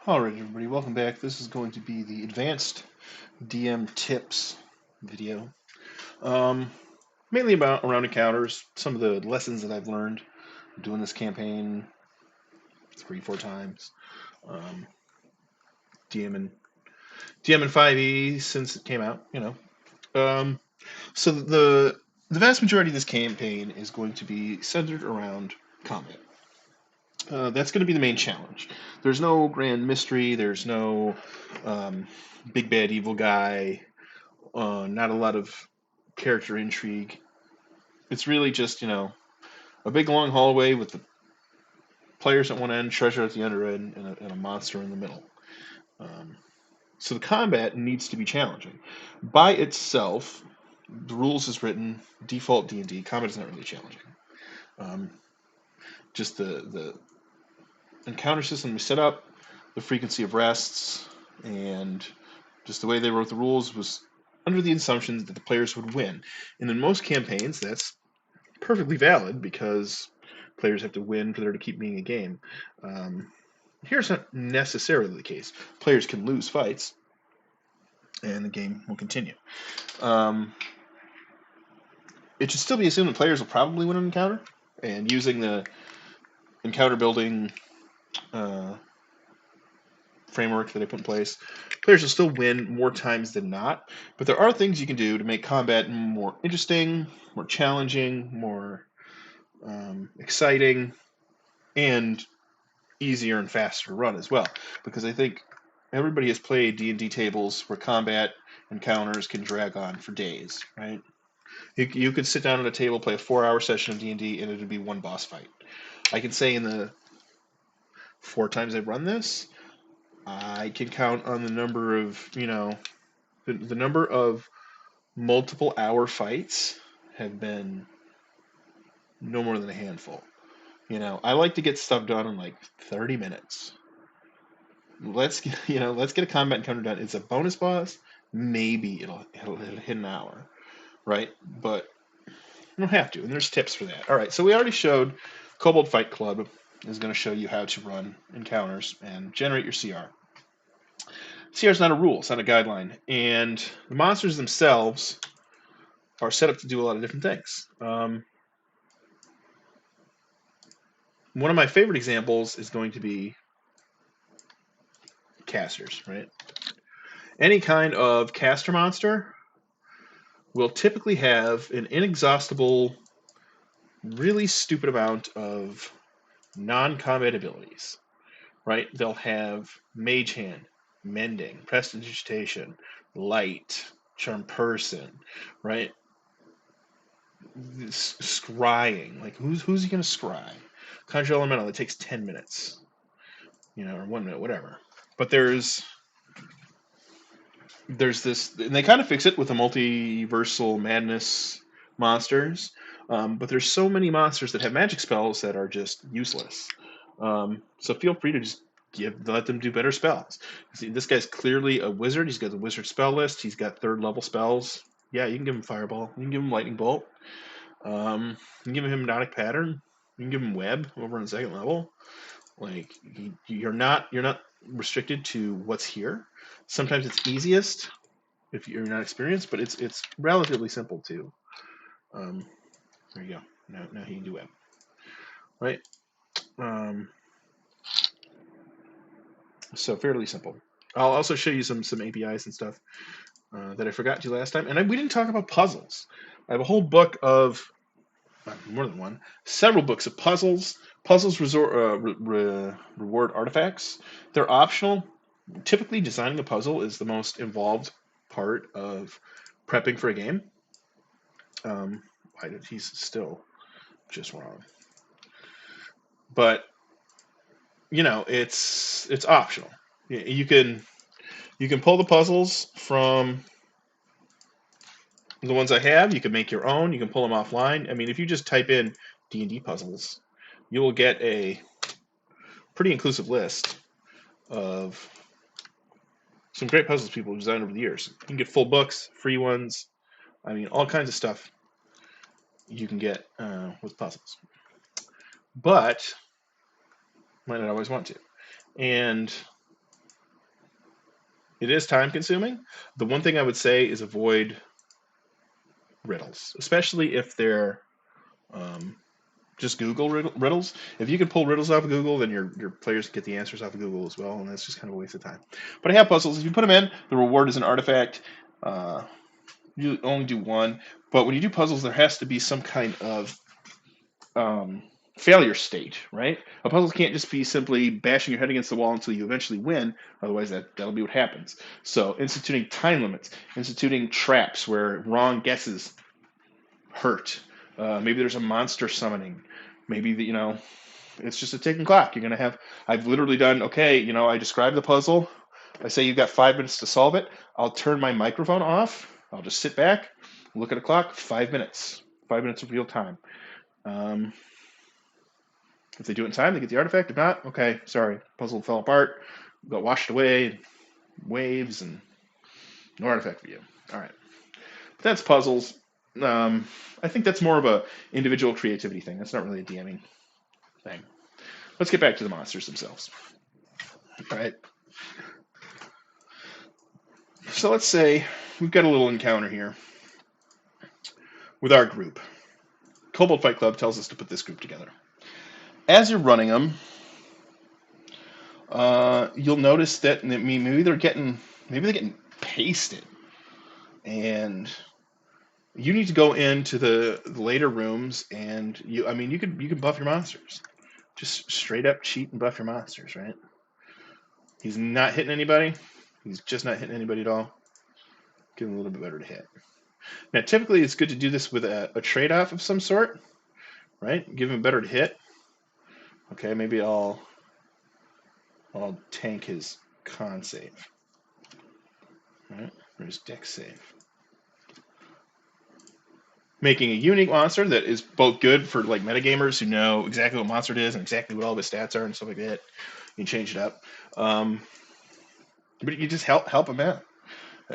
Alright everybody, welcome back. This is going to be the advanced DM tips video. Um, Mainly about around encounters, some of the lessons that I've learned doing this campaign 3-4 times. Um, DMing DMing 5e since it came out, you know. Um, so the vast majority of this campaign is going to be centered around combat. That's going to be the main challenge. There's no grand mystery. There's no um, big bad evil guy. Not a lot of character intrigue. It's really just a big long hallway with the players at one end, treasure at the other end, and a monster in the middle. Um, so the combat needs to be challenging. By itself, the rules is written default D&D. Combat is not really challenging. Um, just the encounter system we set up, the frequency of rests, and just the way they wrote the rules was under the assumption that the players would win. And in most campaigns, that's perfectly valid because players have to win for there to keep being a game. Here's not necessarily the case. Players can lose fights, and the game will continue. Um, it should still be assumed that players will probably win an encounter, and using the encounter building uh, framework that I put in place, players will still win more times than not. But there are things you can do to make combat more interesting, more challenging, more exciting, and easier and faster to run as well. Because I think everybody has played D&D tables where combat encounters can drag on for days, right? You could sit down at a table, play a 4-hour session of D&D, and it would be one boss fight. I can say in the 4 times I've run this, I can count on the number of, the number of multiple hour fights have been no more than a handful. I like to get stuff done in like 30 minutes. Let's get a combat encounter done. It's a bonus boss. Maybe it'll hit an hour, right? But you don't have to, and there's tips for that. All right, so we already showed Kobold Fight Club is going to show you how to run encounters and generate your CR. CR is not a rule, it's not a guideline, and the monsters themselves are set up to do a lot of different things. One of my favorite examples is going to be casters, right? Any kind of caster monster will typically have an inexhaustible, really stupid amount of non-combat abilities, right? They'll have Mage Hand, Mending, Prestidigitation, Light, Charm Person, right? Scrying, like who's he gonna scry? Conjure Elemental, it takes 10 minutes, or 1 minute, whatever. But there's this, and they kind of fix it with the multiversal madness monsters. But there's so many monsters that have magic spells that are just useless. So feel free to just let them do better spells. See, this guy's clearly a wizard. He's got the wizard spell list. He's got 3rd level spells. Yeah, you can give him Fireball. You can give him Lightning Bolt. You can give him Hypnotic Pattern. You can give him Web over on the 2nd level. Like you're not restricted to what's here. Sometimes it's easiest if you're not experienced, but it's relatively simple too. There you go. Now he can do web, right? Um, so fairly simple. I'll also show you some APIs and stuff that I forgot to last time, and we didn't talk about puzzles. I have a whole book of more than one, several books of puzzles. Puzzles reward artifacts. They're optional. Typically, designing a puzzle is the most involved part of prepping for a game. He's still just wrong. But it's optional. You can pull the puzzles from the ones I have. You can make your own. You can pull them offline. I mean, if you just type in D&D puzzles, you will get a pretty inclusive list of some great puzzles people have designed over the years. You can get full books, free ones. I mean, all kinds of stuff you can get with puzzles. But might not always want to. And It is time consuming. The one thing I would say is avoid riddles, especially if they're um, just Google riddles. If you can pull riddles off of Google, then your players get the answers off of Google as well, and that's just kind of a waste of time. But I have puzzles. If you put them in, the reward is an artifact. Uh, you only do one, but when you do puzzles, there has to be some kind of um, failure state, right? A puzzle can't just be simply bashing your head against the wall until you eventually win. Otherwise, that'll be what happens. So, instituting time limits, instituting traps where wrong guesses hurt. Maybe there's a monster summoning. Maybe it's just a ticking clock. You're gonna have. I've literally done. Okay, I describe the puzzle. I say you've got 5 minutes to solve it. I'll turn my microphone off. I'll just sit back, look at a clock. 5 minutes. 5 minutes of real time. Um, if they do it in time, they get the artifact. If not, okay, sorry, puzzle fell apart, got washed away, waves, and no artifact for you. All right, that's puzzles. I think that's more of a individual creativity thing. That's not really a DMing thing. Let's get back to the monsters themselves. All right. So let's say we've got a little encounter here with our group. Kobold Fight Club tells us to put this group together. As you're running them, you'll notice that maybe they're getting pasted, and you need to go into the later rooms, and you can buff your monsters, just straight up cheat and buff your monsters, right? He's not hitting anybody. He's just not hitting anybody at all. Get him a little bit better to hit. Now, typically, it's good to do this with a trade-off of some sort, right? Give him better to hit. Okay, maybe I'll tank his con save, right? Or his dex save. Making a unique monster that is both good for like metagamers who know exactly what monster it is and exactly what all of his stats are and stuff like that. You can change it up, but you just help him out.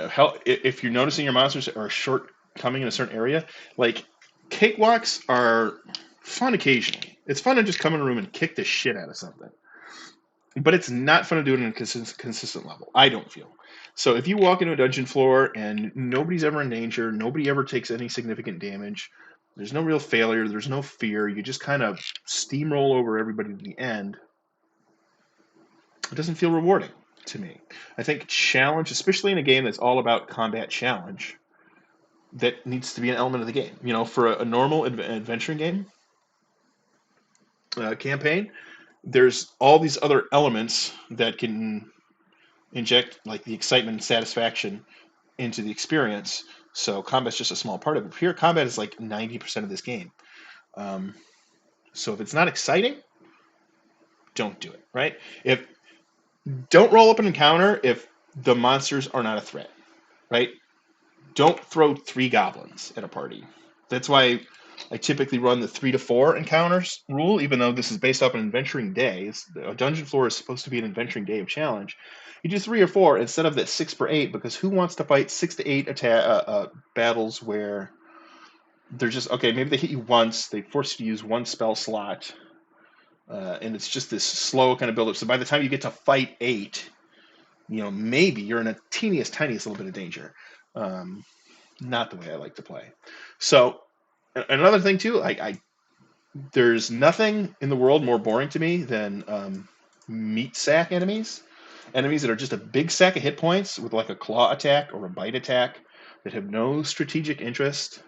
Help if you're noticing your monsters are shortcoming in a certain area. Like cakewalks are fun occasionally. It's fun to just come in a room and kick the shit out of something, but it's not fun to do it on a consistent level. I don't feel. So if you walk into a dungeon floor and nobody's ever in danger, nobody ever takes any significant damage, there's no real failure, there's no fear, you just kind of steamroll over everybody to the end, it doesn't feel rewarding to me. I think challenge, especially in a game that's all about combat challenge, that needs to be an element of the game. For a normal adventuring game campaign, there's all these other elements that can inject like the excitement and satisfaction into the experience. So combat's just a small part of it. Pure combat is like 90% of this game. Um, so if it's not exciting, don't do it. Right? If don't roll up an encounter if the monsters are not a threat. Right? Don't throw 3 goblins at a party. That's why I typically run the 3 to 4 encounters rule, even though this is based off an adventuring day. A dungeon floor is supposed to be an adventuring day of challenge. You do 3 or 4 instead of that 6 per 8, because who wants to fight 6 to 8 battles where they're just okay? Maybe they hit you once, they force you to use 1 spell slot, and it's just this slow kind of build up. So by the time you get to fight 8, maybe you're in a tiniest little bit of danger. Not the way I like to play. So another thing too, there's nothing in the world more boring to me than meat sack enemies. Enemies that are just a big sack of hit points with like a claw attack or a bite attack that have no strategic interest.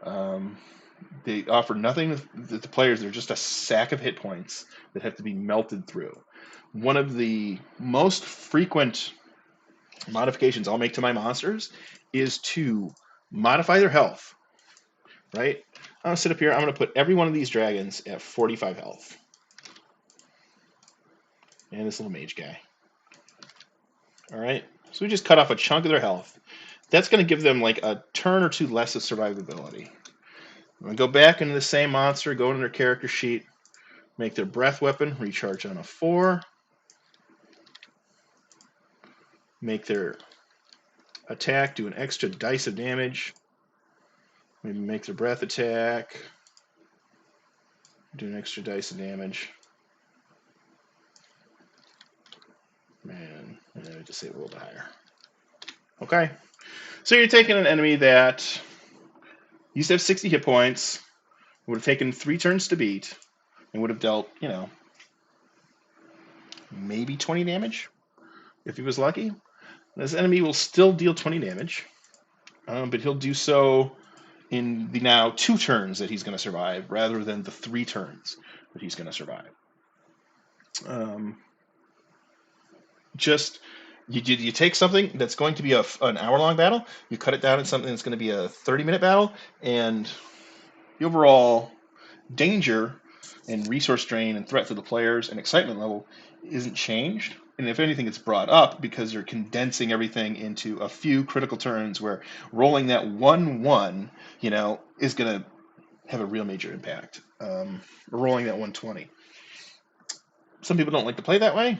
Um, they offer nothing to the players. They're just a sack of hit points that have to be melted through. One of the most frequent modifications I'll make to my monsters is to modify their health. Right? I'm gonna sit up here. I'm gonna put every one of these dragons at 45 health, and this little mage guy. All right. So we just cut off a chunk of their health. That's gonna give them like a turn or 2 less of survivability. I'm gonna go back into the same monster, go into their character sheet, make their breath weapon recharge on a 4, make their attack do an extra dice of damage. Maybe make their breath attack do an extra dice of damage. Man, And then we just say a little bit higher. Okay. So you're taking an enemy that used to have 60 hit points, would have taken 3 turns to beat, and would have dealt, maybe 20 damage if he was lucky. This enemy will still deal 20 damage, but he'll do so in the now 2 turns that he's going to survive rather than the 3 turns that he's going to survive. Just you take something that's going to be an hour-long battle, you cut it down to something that's going to be a 30-minute battle, and the overall danger and resource drain and threat to the players and excitement level isn't changed. And if anything, it's brought up because you're condensing everything into a few critical turns where rolling that 1-1, is going to have a real major impact. Rolling that 120. Some people don't like to play that way.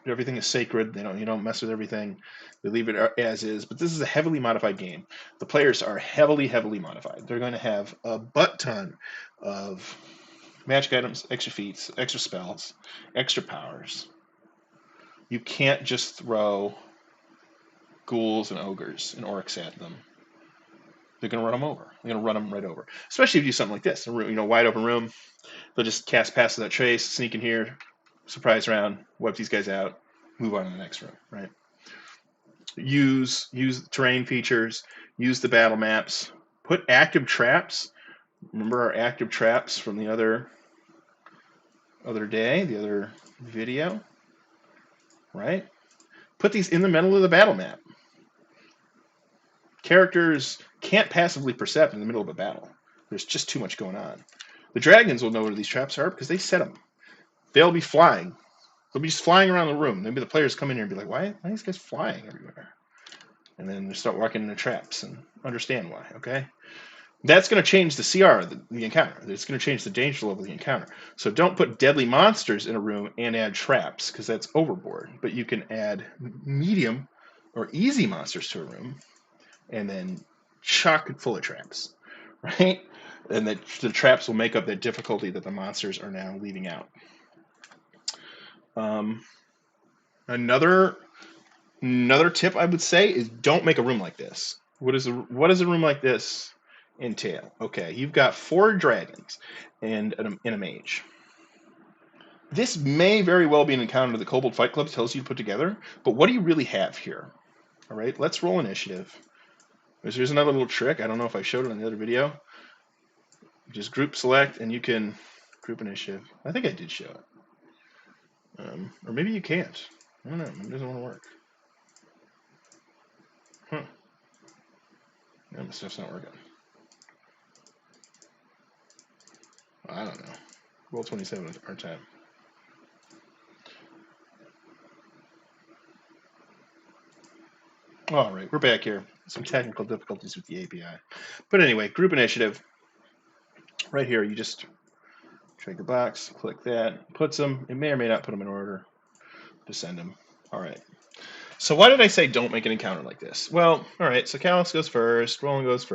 Everything is sacred. You don't mess with everything. They leave it as is. But this is a heavily modified game. The players are heavily, heavily modified. They're going to have a butt ton of magic items, extra feats, extra spells, extra powers. You can't just throw ghouls and ogres and orcs at them. They're going to run them over. They're going to run them right over. Especially if you do something like this. Wide open room. They'll just cast Pass Without Trace, sneak in here, surprise round, wipe these guys out, move on to the next room, right? Use terrain features, use the battle maps, put active traps. Remember our active traps from the other day, the other video, right? Put these in the middle of the battle map. Characters can't passively percept in the middle of a battle. There's just too much going on. The dragons will know where these traps are because they set them. They'll be flying. They'll be just flying around the room. Maybe the players come in here and be like, why are these guys flying everywhere? And then they start walking into traps and understand why, okay? That's going to change the CR, the encounter. It's going to change the danger level of the encounter. So don't put deadly monsters in a room and add traps because that's overboard. But you can add medium or easy monsters to a room and then chock it full of traps, right? And the traps will make up that difficulty that the monsters are now leaving out. Another tip I would say is don't make a room like this. What does a room like this entail? Okay, you've got 4 dragons and a mage. This may very well be an encounter the Kobold Fight Club tells you to put together, but what do you really have here? All right, let's roll initiative. Here's another little trick. I don't know if I showed it on the other video. Just group select, and you can group initiative. I think I did show it. Or maybe you can't. I don't know. It doesn't want to work. Huh. Yeah, my stuff's not working. I don't know. Roll 27 is our time. All right, we're back here. Some technical difficulties with the API. But anyway, group initiative. Right here, you just drag the box, click that, puts them. It may or may not put them in order to send them. All right. So why did I say don't make an encounter like this? Well, all right, so Callus goes first, Roland goes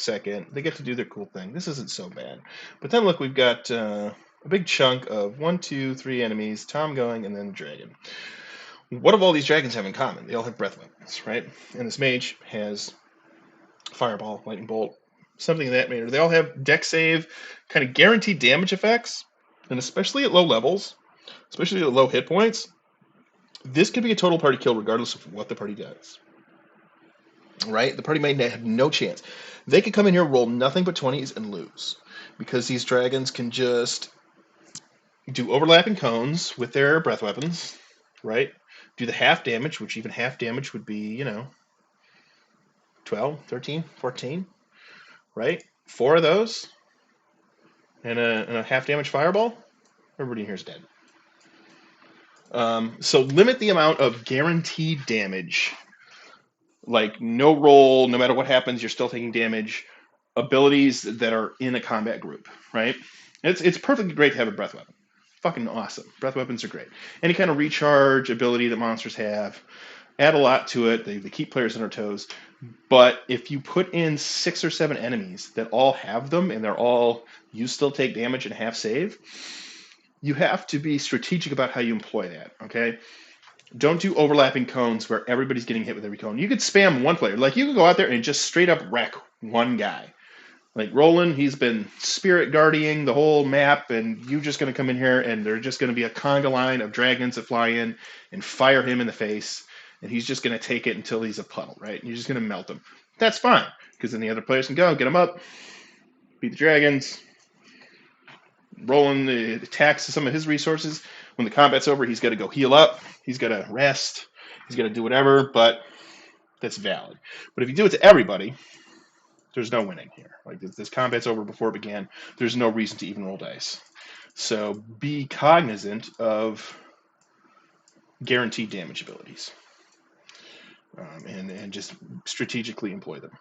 second. They get to do their cool thing. This isn't so bad. But then look, we've got a big chunk of 1, 2, 3 enemies, Tom going, and then Dragon. What do all these dragons have in common? They all have breath weapons, right? And this mage has Fireball, Lightning Bolt, something of that matter. They all have deck save, kind of guaranteed damage effects, and especially at low levels, especially at low hit points, this could be a total party kill regardless of what the party does. Right? The party might have no chance. They could come in here, roll nothing but 20s, and lose. Because these dragons can just do overlapping cones with their breath weapons, right? Do the half damage, which even half damage would be, 12, 13, 14, right? 4 of those, and a half damage fireball, everybody in here is dead. So limit the amount of guaranteed damage, like no roll, no matter what happens, you're still taking damage, abilities that are in a combat group, right? It's perfectly great to have a breath weapon. Fucking awesome. Breath weapons are great. Any kind of recharge ability that monsters have, add a lot to it. They keep players on their toes. But if you put in 6 or 7 enemies that all have them and you still take damage and half save, you have to be strategic about how you employ that, okay? Don't do overlapping cones where everybody's getting hit with every cone. You could spam one player. Like, you could go out there and just straight up wreck one guy. Like, Roland, he's been spirit guarding the whole map, and you're just going to come in here, and there's just going to be a conga line of dragons that fly in and fire him in the face, and he's just going to take it until he's a puddle, right? And you're just going to melt him. That's fine, because then the other players can go, get him up, beat the dragons. Roland attacks some of his resources. When the combat's over, he's got to go heal up. He's got to rest. He's got to do whatever, but that's valid. But if you do it to everybody, there's no winning here. Like, this combat's over before it began. There's no reason to even roll dice. So be cognizant of guaranteed damage abilities, and just strategically employ them.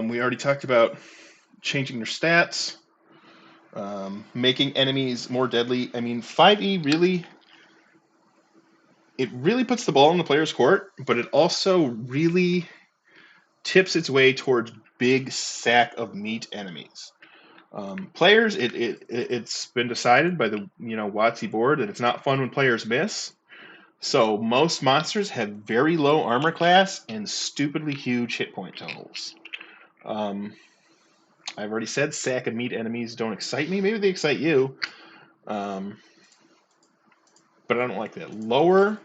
We already talked about changing their stats, making enemies more deadly. I mean, 5e really puts the ball in the player's court, but it also really tips its way towards big sack of meat enemies. Players, it's been decided by the WotC board that it's not fun when players miss. So most monsters have very low armor class and stupidly huge hit point totals. I've already said sack of meat enemies don't excite me. Maybe they excite you, but I don't like that. Lower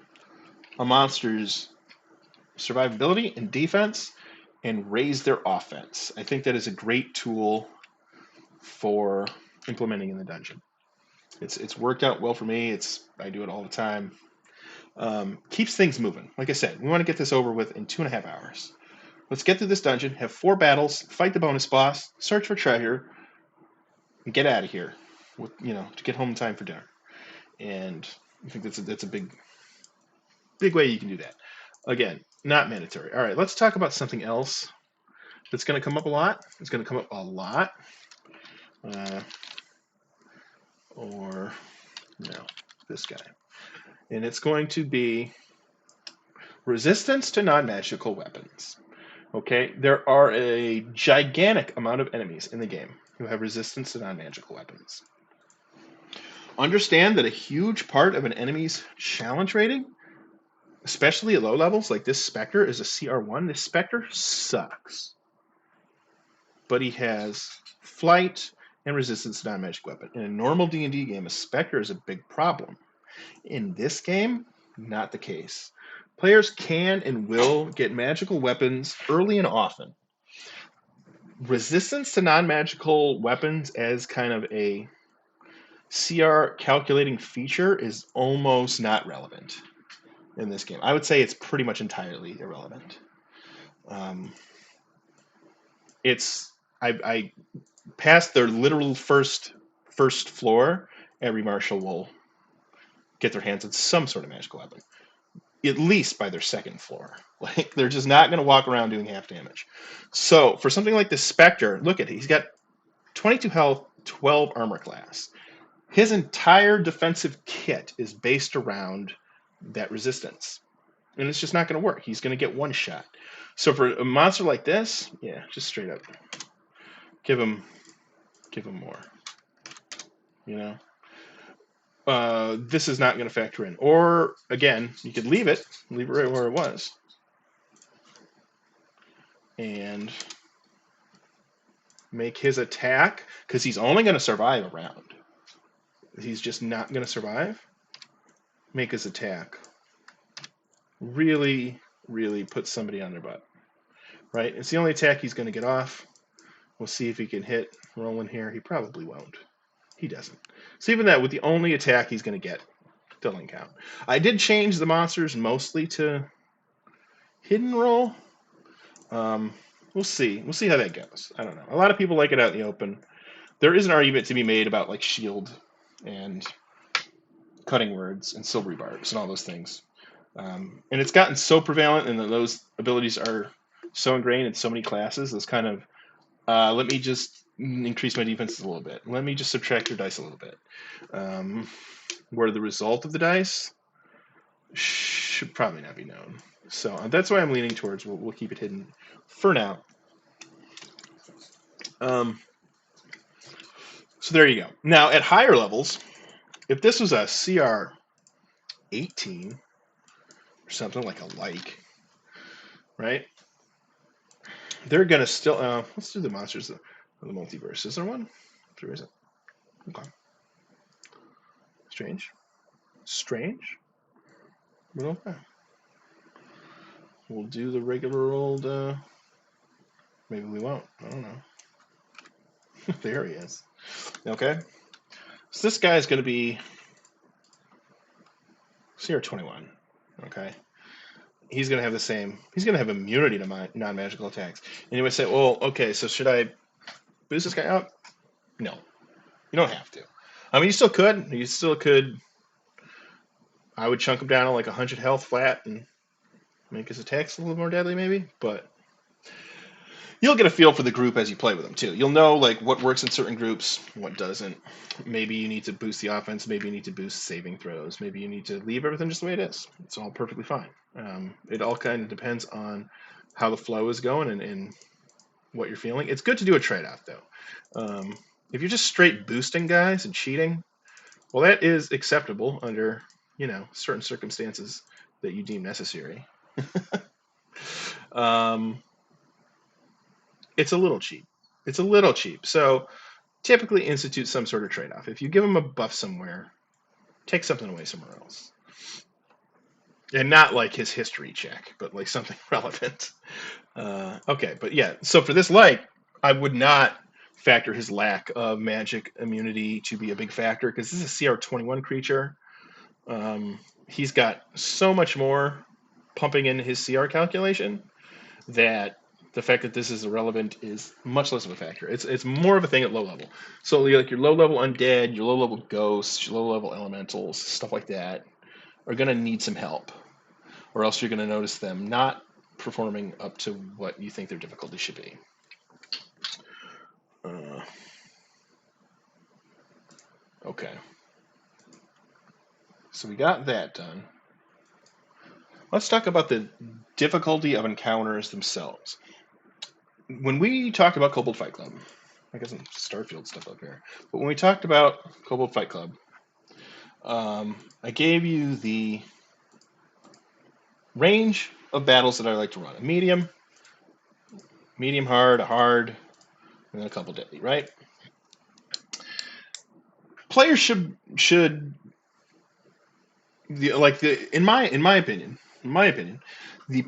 a monster's survivability and defense and raise their offense. I think that is a great tool for implementing in the dungeon. It's worked out well for me. I do it all the time. Keeps things moving. Like I said, we want to get this over with in 2.5 hours. Let's get through this dungeon, have 4 battles, fight the bonus boss, search for treasure, and get out of here. To get home in time for dinner. And I think that's a big way you can do that. Again, not mandatory. All right, let's talk about something else that's going to come up a lot. It's going to come up a lot. Or this guy. And it's going to be resistance to non-magical weapons. Okay, there are a gigantic amount of enemies in the game who have resistance to non-magical weapons. Understand that a huge part of an enemy's challenge rating, especially at low levels, like this Spectre is a CR1. This Spectre sucks. But he has flight and resistance to non-magic weapon. In a normal D&D game, a Spectre is a big problem. In this game, not the case. Players can and will get magical weapons early and often. Resistance to non-magical weapons as kind of a CR calculating feature is almost not relevant in this game. I would say it's pretty much entirely irrelevant. I past their literal first floor, every marshal will get their hands on some sort of magical weapon, at least by their second floor. Like, they're just not going to walk around doing half damage. So for something like this Spectre, look at it. He's got 22 health, 12 armor class. His entire defensive kit is based around that resistance. And it's just not going to work. He's going to get one shot. So for a monster like this, yeah, just straight up give him more. This is not going to factor in. Or, again, you could leave it right where it was. And make his attack, because he's only going to survive a round. He's just not going to survive. Make his attack really, really put somebody on their butt. Right? It's the only attack he's going to get off. We'll see if he can hit Roland here. He probably won't. He doesn't. So even that, with the only attack he's going to get, doesn't count. I did change the monsters mostly to hidden roll. We'll see. We'll see how that goes. I don't know. A lot of people like it out in the open. There is an argument to be made about like shield and cutting words and silvery barbs and all those things. And it's gotten so prevalent, and those abilities are so ingrained in so many classes. It's kind of let me just increase my defenses a little bit. Let me just subtract your dice a little bit. Where the result of the dice should probably not be known. So that's why I'm leaning towards we'll keep it hidden for now. So there you go. Now, at higher levels, if this was a CR 18 or something like a like, right? They're gonna still. Let's do the monsters of the multiverse. Is there one? There isn't. Okay. Strange. Strange. But okay. We'll do the regular old. Maybe we won't. I don't know. There he is. Okay. So this guy is going to be CR21. Okay. He's going to have the same. He's going to have immunity to non-magical attacks. And you might say, well, okay, so should I boost this guy out? No, you don't have to. I mean, you still could. You still could. I would chunk him down to like 100 health flat and make his attacks a little more deadly, maybe. But you'll get a feel for the group as you play with them too. You'll know like what works in certain groups, what doesn't. Maybe you need to boost the offense. Maybe you need to boost saving throws. Maybe you need to leave everything just the way it is. It's all perfectly fine. It all kind of depends on how the flow is going and what you're feeling. It's good to do a trade-off though. If you're just straight boosting guys and cheating, well, that is acceptable under certain circumstances that you deem necessary. um, it's a little cheap. It's a little cheap. So typically institute some sort of trade-off. If you give them a buff somewhere, take something away somewhere else. And not like his history check, but like something relevant. Okay, but yeah, so for this light, I would not factor his lack of magic immunity to be a big factor because this is a CR21 creature. He's got so much more pumping in his CR calculation that the fact that this is irrelevant is much less of a factor. It's more of a thing at low level. So like your low level undead, your low level ghosts, your low level elementals, stuff like that are going to need some help, or else you're going to notice them not performing up to what you think their difficulty should be. Okay. So we got that done. Let's talk about the difficulty of encounters themselves. When we talked about Kobold Fight Club, I got some Starfield stuff up here, but when we talked about Kobold Fight Club, I gave you the range of battles that I like to run. A medium hard, a hard, and then a couple deadly, right? Players should in my opinion, the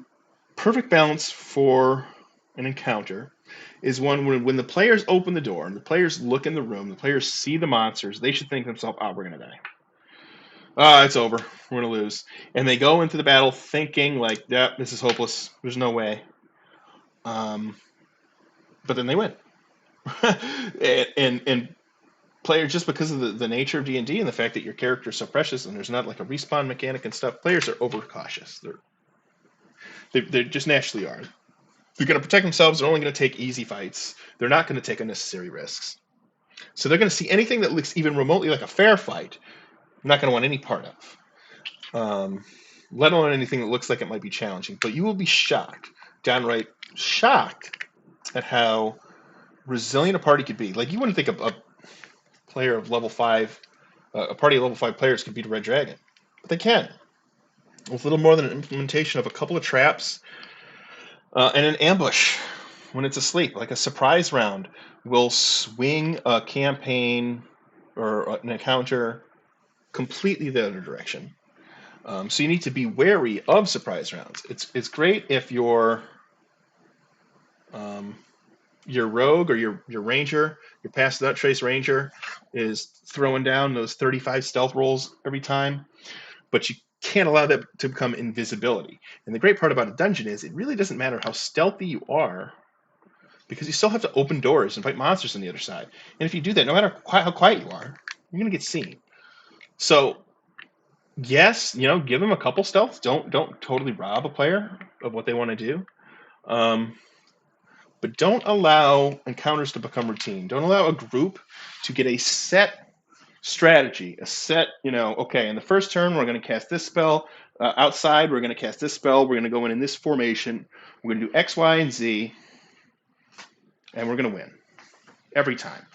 perfect balance for an encounter is one when the players open the door and the players look in the room, the players see the monsters, they should think to themselves, "Oh, we're gonna die. It's over. We're gonna lose." And they go into the battle thinking like, "Yeah, this is hopeless. There's no way." But then they win. and players, just because of the nature of D&D and the fact that your character is so precious and there's not like a respawn mechanic and stuff, players are overcautious. They just naturally are. They're going to protect themselves. They're only going to take easy fights. They're not going to take unnecessary risks. So they're going to see anything that looks even remotely like a fair fight. I'm not going to want any part of. Let alone anything that looks like it might be challenging. But you will be shocked, downright shocked, at how resilient a party could be. Like, you wouldn't think a player of level 5, a party of level 5 players could beat a Red Dragon. But they can. With little more than an implementation of a couple of traps and an ambush when it's asleep. Like a surprise round will swing a campaign or an encounter completely the other direction. So you need to be wary of surprise rounds. It's great if your rogue or your ranger, your pass without trace ranger, is throwing down those 35 stealth rolls every time, but you can't allow that to become invisibility. And the great part about a dungeon is it really doesn't matter how stealthy you are, because you still have to open doors and fight monsters on the other side. And if you do that, no matter how quiet you are, you're going to get seen. So yes, give them a couple stealths. Don't totally rob a player of what they want to do. But don't allow encounters to become routine. Don't allow a group to get a set strategy, okay, in the first turn, we're going to cast this spell. Outside, we're going to cast this spell. We're going to go in this formation. We're going to do X, Y, and Z, and we're going to win every time.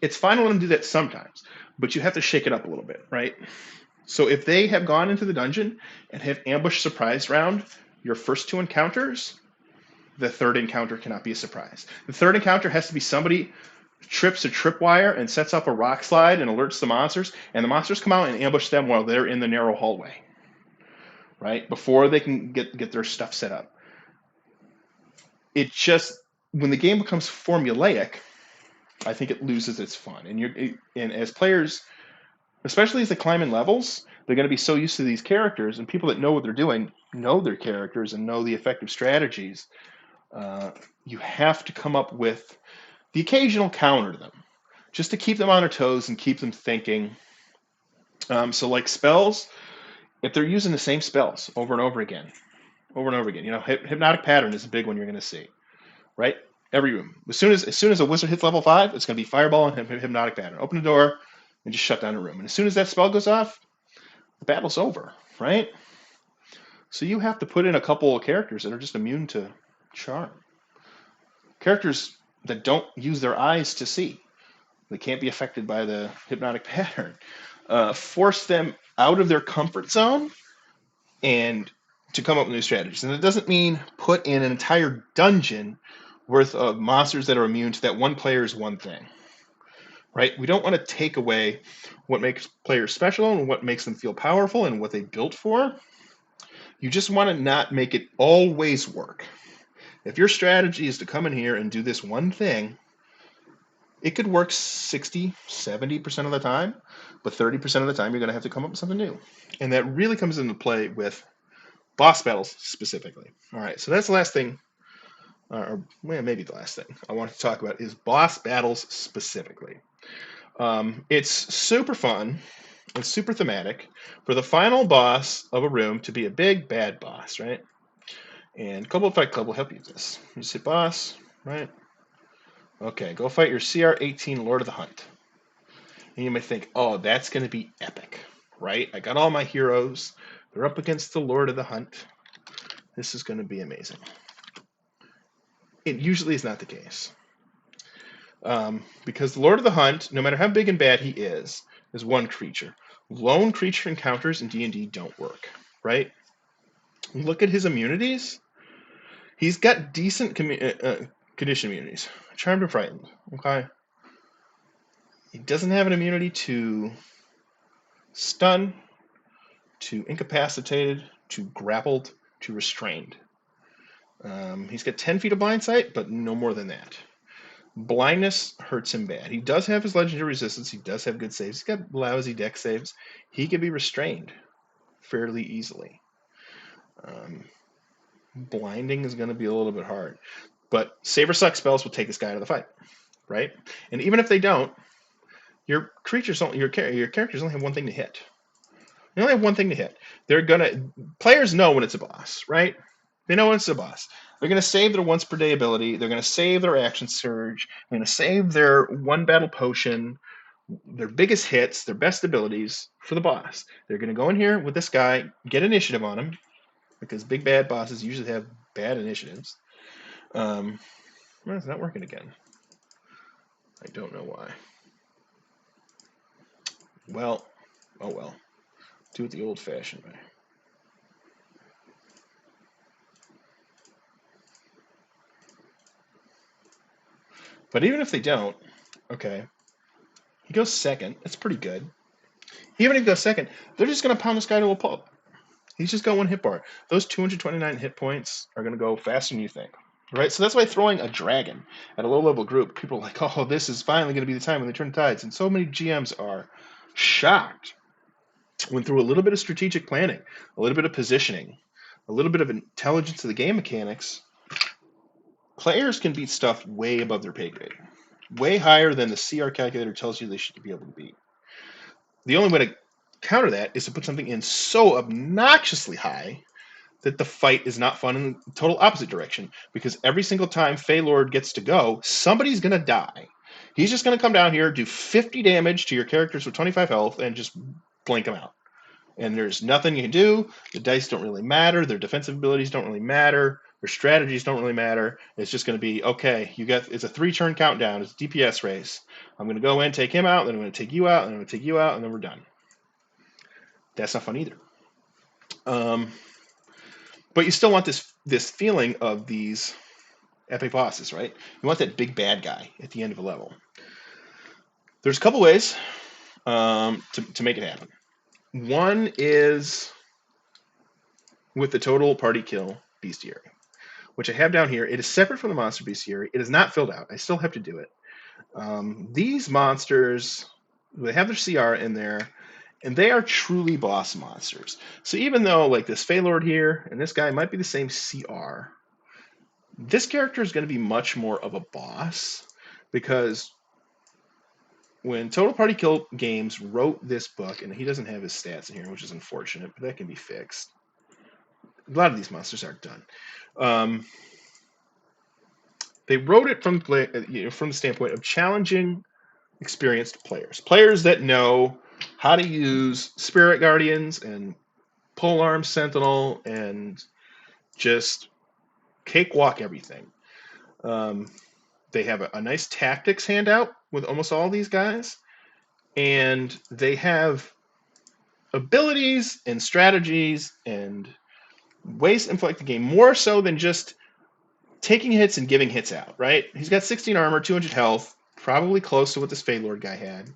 It's fine to let them do that sometimes, but you have to shake it up a little bit, right? So if they have gone into the dungeon and have ambush surprise round your first two encounters, the third encounter cannot be a surprise. The third encounter has to be somebody trips a tripwire and sets up a rock slide and alerts the monsters, and the monsters come out and ambush them while they're in the narrow hallway, right? Before they can get their stuff set up. It just, when the game becomes formulaic, I think it loses its fun. And as players, especially as they climb in levels, they're going to be so used to these characters, and people that know what they're doing know their characters and know the effective strategies. You have to come up with the occasional counter to them, just to keep them on their toes and keep them thinking. So like spells, if they're using the same spells over and over again, hypnotic pattern is a big one you're going to see, right? Every room. As soon as a wizard hits level 5, it's going to be fireball and hypnotic pattern. Open the door and just shut down a room. And as soon as that spell goes off, the battle's over, right? So you have to put in a couple of characters that are just immune to charm. Characters that don't use their eyes to see. They can't be affected by the hypnotic pattern. Force them out of their comfort zone and to come up with new strategies. And it doesn't mean put in an entire dungeon worth of monsters that are immune to that one player's one thing, right? We don't want to take away what makes players special and what makes them feel powerful and what they built for. You just want to not make it always work. If your strategy is to come in here and do this one thing, it could work 60, 70% of the time, but 30% of the time you're going to have to come up with something new. And that really comes into play with boss battles specifically. All right, so that's the last thing, or maybe the last thing I want to talk about is boss battles specifically. It's super fun and super thematic for the final boss of a room to be a big bad boss, right? And Kobold Fight Club will help you with this. You say boss, right? Okay, go fight your CR18 Lord of the Hunt. And you might think, oh, that's going to be epic, right? I got all my heroes. They're up against the Lord of the Hunt. This is going to be amazing. It usually is not the case. Because the Lord of the Hunt, no matter how big and bad he is one creature. Lone creature encounters in D&D don't work, right? Look at his immunities. He's got decent condition immunities. Charmed and Frightened, okay? He doesn't have an immunity to stun, to incapacitated, to grappled, to restrained. He's got 10 feet of blind sight, but no more than that. Blindness hurts him bad. He does have his legendary resistance. He does have good saves. He's got lousy deck saves. He can be restrained fairly easily. Blinding is going to be a little bit hard. But Saber Suck spells will take this guy out of the fight, right? And even if they don't, your characters only have one thing to hit. They only have one thing to hit. Players know when it's a boss, right? They know when it's a boss. They're going to save their once per day ability. They're going to save their action surge. They're going to save their one battle potion, their biggest hits, their best abilities for the boss. They're going to go in here with this guy, get initiative on him, because big bad bosses usually have bad initiatives. Well, it's not working again. I don't know why. Well, oh well. Do it the old-fashioned way. But even if they don't, okay, he goes second. That's pretty good. Even if he goes second, they're just going to pound this guy to a pulp. He's just got one hit bar. Those 229 hit points are going to go faster than you think. Right? So that's why throwing a dragon at a low-level group, people are like, oh, this is finally going to be the time when they turn tides. And so many GMs are shocked when through a little bit of strategic planning, a little bit of positioning, a little bit of intelligence of the game mechanics, players can beat stuff way above their pay grade. Way higher than the CR calculator tells you they should be able to beat. The only way to counter that is to put something in so obnoxiously high that the fight is not fun in the total opposite direction. Because every single time Feylord gets to go, somebody's going to die. He's just going to come down here, do 50 damage to your characters with 25 health, and just blink them out. And there's nothing you can do. The dice don't really matter. Their defensive abilities don't really matter. Their strategies don't really matter. It's just going to be, okay, it's a 3-turn countdown. It's a DPS race. I'm going to go in, take him out, then I'm going to take you out, and I'm going to take you out, and then we're done. That's not fun either. But you still want this feeling of these epic bosses, right? You want that big bad guy at the end of a level. There's a couple ways to make it happen. One is with the total party kill bestiary, which I have down here. It is separate from the monster bestiary. It is not filled out. I still have to do it. These monsters, they have their CR in there, and they are truly boss monsters. So even though like this Feylord here and this guy might be the same CR, this character is going to be much more of a boss, because when Total Party Kill Games wrote this book, and he doesn't have his stats in here, which is unfortunate, but that can be fixed. A lot of these monsters aren't done. They wrote it from the standpoint of challenging experienced players that know how to use Spirit Guardians and Polearm Sentinel and just cakewalk everything. They have a nice tactics handout with almost all these guys, and they have abilities and strategies and ways to inflect the game more so than just taking hits and giving hits out, right? He's got 16 armor, 200 health, probably close to what this Feylord guy had,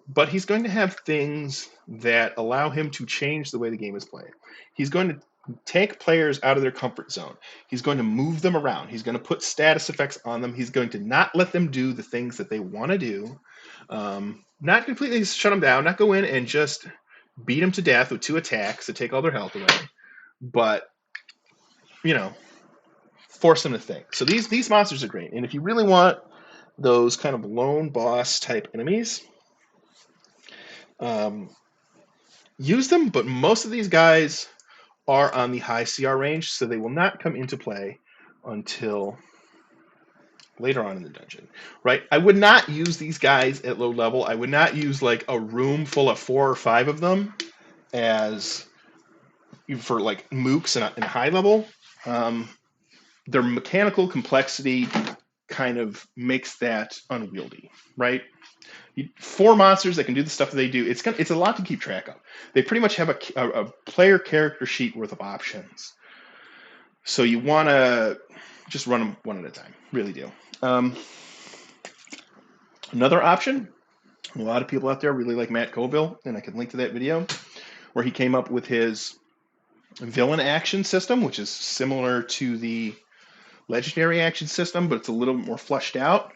but he's going to have things that allow him to change the way the game is played. He's going to take players out of their comfort zone. He's going to move them around. He's going to put status effects on them. He's going to not let them do the things that they want to do. Not completely shut them down, not go in and just beat them to death with 2 attacks to take all their health away, but, force them to think. So these monsters are great. And if you really want those kind of lone boss type enemies, use them, but most of these guys are on the high CR range, so they will not come into play until later on in the dungeon, right? I would not use these guys at low level. I would not use like a room full of 4 or 5 of them as for like mooks and high level. Their mechanical complexity kind of makes that unwieldy, right? 4 monsters that can do the stuff that they do. It's a lot to keep track of. They pretty much have a player character sheet worth of options. So you want to just run them one at a time. Really do. Another option, a lot of people out there really like Matt Colville, and I can link to that video, where he came up with his villain action system, which is similar to the legendary action system, but it's a little bit more fleshed out.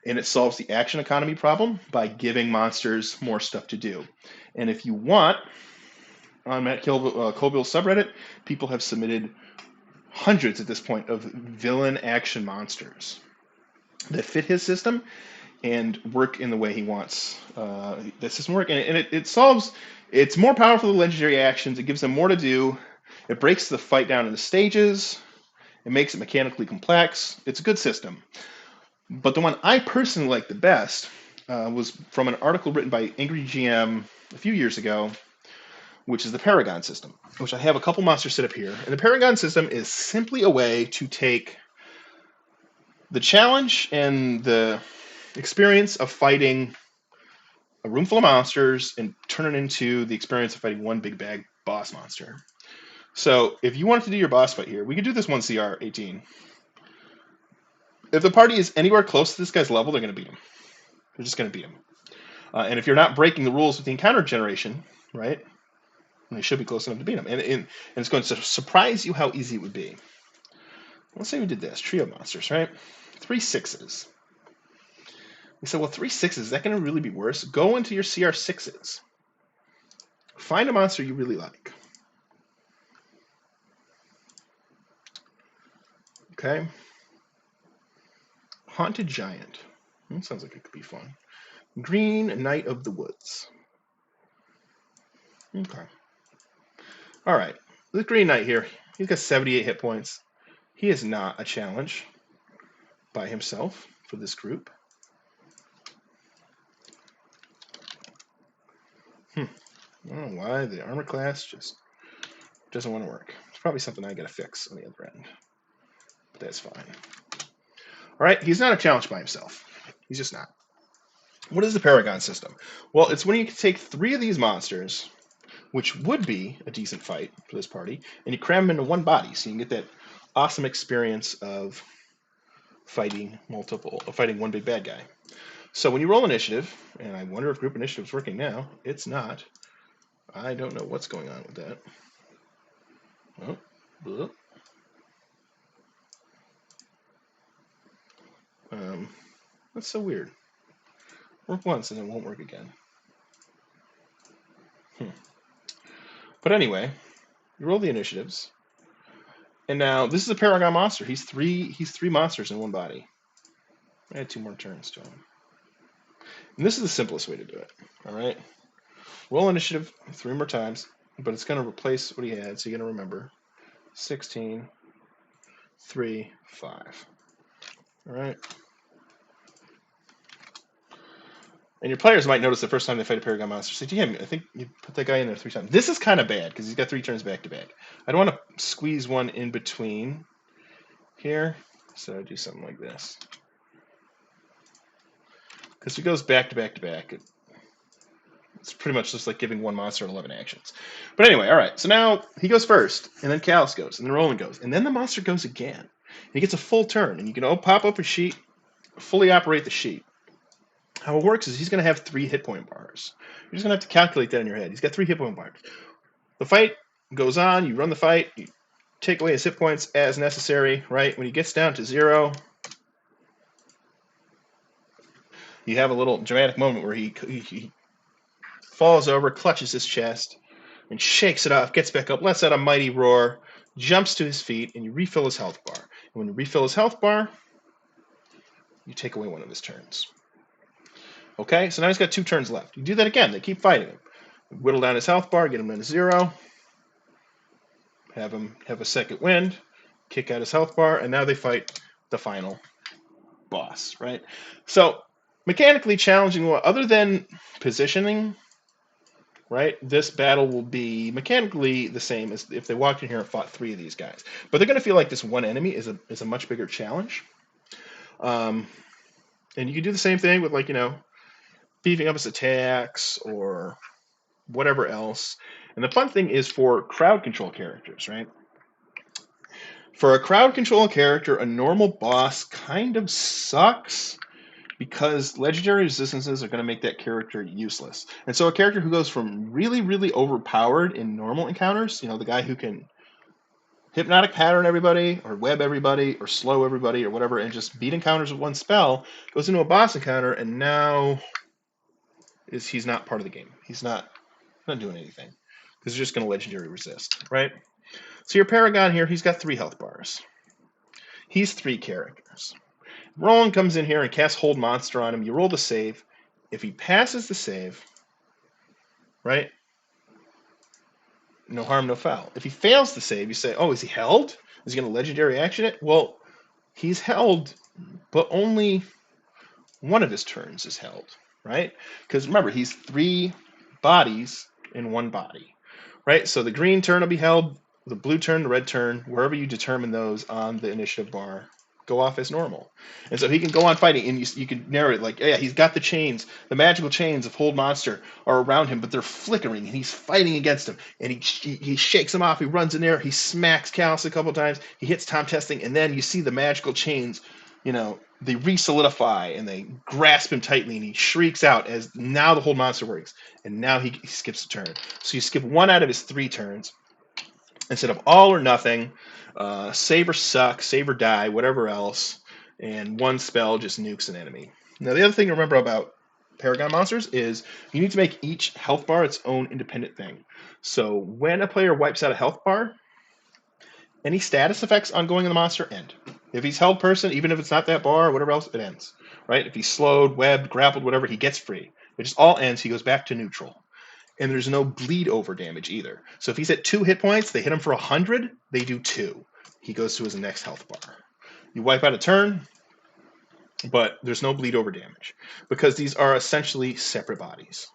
And it solves the action economy problem by giving monsters more stuff to do. And if you want, on Matt Colville's subreddit, people have submitted hundreds at this point of villain action monsters that fit his system and work in the way he wants the system work. And it solves, it's more powerful than legendary actions. It gives them more to do. It breaks the fight down into stages. It makes it mechanically complex. It's a good system. But the one I personally like the best was from an article written by Angry GM a few years ago, which is the Paragon system, which I have a couple monsters set up here. And the Paragon system is simply a way to take the challenge and the experience of fighting a room full of monsters and turn it into the experience of fighting one big bag boss monster. So if you wanted to do your boss fight here, we could do this one CR 18. If the party is anywhere close to this guy's level, they're going to beat him. They're just going to beat him. And if you're not breaking the rules with the encounter generation, right, they should be close enough to beat him. And it's going to surprise you how easy it would be. Let's say we did this. Trio monsters, right? 3 6s. We said, well, 3 6s, is that going to really be worse? Go into your CR 6s. Find a monster you really like. Okay. Haunted Giant. That sounds like it could be fun. Green Knight of the Woods. Okay. All right. The Green Knight here, he's got 78 hit points. He is not a challenge by himself for this group. I don't know why the armor class just doesn't want to work. It's probably something I got to fix on the other end. But that's fine. All right, he's not a challenge by himself. He's just not. What is the Paragon system? Well, it's when you can take 3 of these monsters, which would be a decent fight for this party, and you cram them into one body, so you can get that awesome experience of fighting one big bad guy. So when you roll initiative, and I wonder if group initiative is working now, it's not. I don't know what's going on with that. Oh, that's so weird. Work once and it won't work again. But anyway, you roll the initiatives, and now this is a Paragon monster. He's three monsters in one body. Add 2 more turns to him. And this is the simplest way to do it. All right. Roll initiative 3 more times, but it's going to replace what he had, so you're going to remember 16, 3, 5. All right. And your players might notice the first time they fight a Paragon monster, say, damn, I think you put that guy in there 3 times. This is kind of bad because he's got 3 turns back to back. I don't want to squeeze one in between here, so I do something like this. Because if he goes back to back to back, it's pretty much just like giving one monster 11 actions. But anyway, all right. So now he goes first, and then Callus goes, and then Roland goes, and then the monster goes again. And he gets a full turn, and you can pop up a sheet, fully operate the sheet. How it works is he's going to have 3 hit point bars. You're just going to have to calculate that in your head. He's got 3 hit point bars. The fight goes on. You run the fight. You take away his hit points as necessary, right? When he gets down to 0, you have a little dramatic moment where he falls over, clutches his chest, and shakes it off, gets back up, lets out a mighty roar, jumps to his feet, and you refill his health bar. And when you refill his health bar, you take away one of his turns. Okay, so now he's got 2 turns left. You do that again. They keep fighting him. Whittle down his health bar, get him down to 0, have him have a second wind, kick out his health bar, and now they fight the final boss, right? So, mechanically challenging, other than positioning, right, this battle will be mechanically the same as if they walked in here and fought 3 of these guys. But they're going to feel like this one enemy is a much bigger challenge. And you can do the same thing with, like, beefing up his attacks or whatever else. And the fun thing is for crowd control characters, right? For a crowd control character, a normal boss kind of sucks because legendary resistances are going to make that character useless. And so a character who goes from really, really overpowered in normal encounters, the guy who can hypnotic pattern everybody or web everybody or slow everybody or whatever and just beat encounters with one spell, goes into a boss encounter and now he's not part of the game. He's not doing anything because he's just going to legendary resist, right? So your Paragon here, he's got 3 health bars. He's 3 characters. Roland comes in here and casts Hold Monster on him. You roll the save. If he passes the save, right, no harm, no foul. If he fails the save, you say, oh, is he held? Is he going to legendary action it? Well, he's held, but only one of his turns is held, right? Because remember, he's 3 bodies in one body, right? So the green turn will be held, the blue turn, the red turn, wherever you determine those on the initiative bar, go off as normal. And so he can go on fighting, and you can narrate like, yeah, he's got the chains, the magical chains of Hold Monster are around him, but they're flickering, and he's fighting against him, and he shakes him off, he runs in there, he smacks Callus a couple times, he hits Tom Testing, and then you see the magical chains, they re-solidify, and they grasp him tightly, and he shrieks out as now the Hold Monster works, and now he skips a turn. So you skip 1 out of his 3 turns, instead of all or nothing, save or suck, save or die, whatever else, and 1 spell just nukes an enemy. Now, the other thing to remember about Paragon monsters is you need to make each health bar its own independent thing. So when a player wipes out a health bar, any status effects ongoing in the monster end. If he's held person, even if it's not that bar or whatever else, it ends. Right? If he's slowed, webbed, grappled, whatever, he gets free. It just all ends. He goes back to neutral. And there's no bleed over damage either. So if he's at 2 hit points, they hit him for 100, they do 2. He goes to his next health bar. You wipe out a turn, but there's no bleed over damage because these are essentially separate bodies.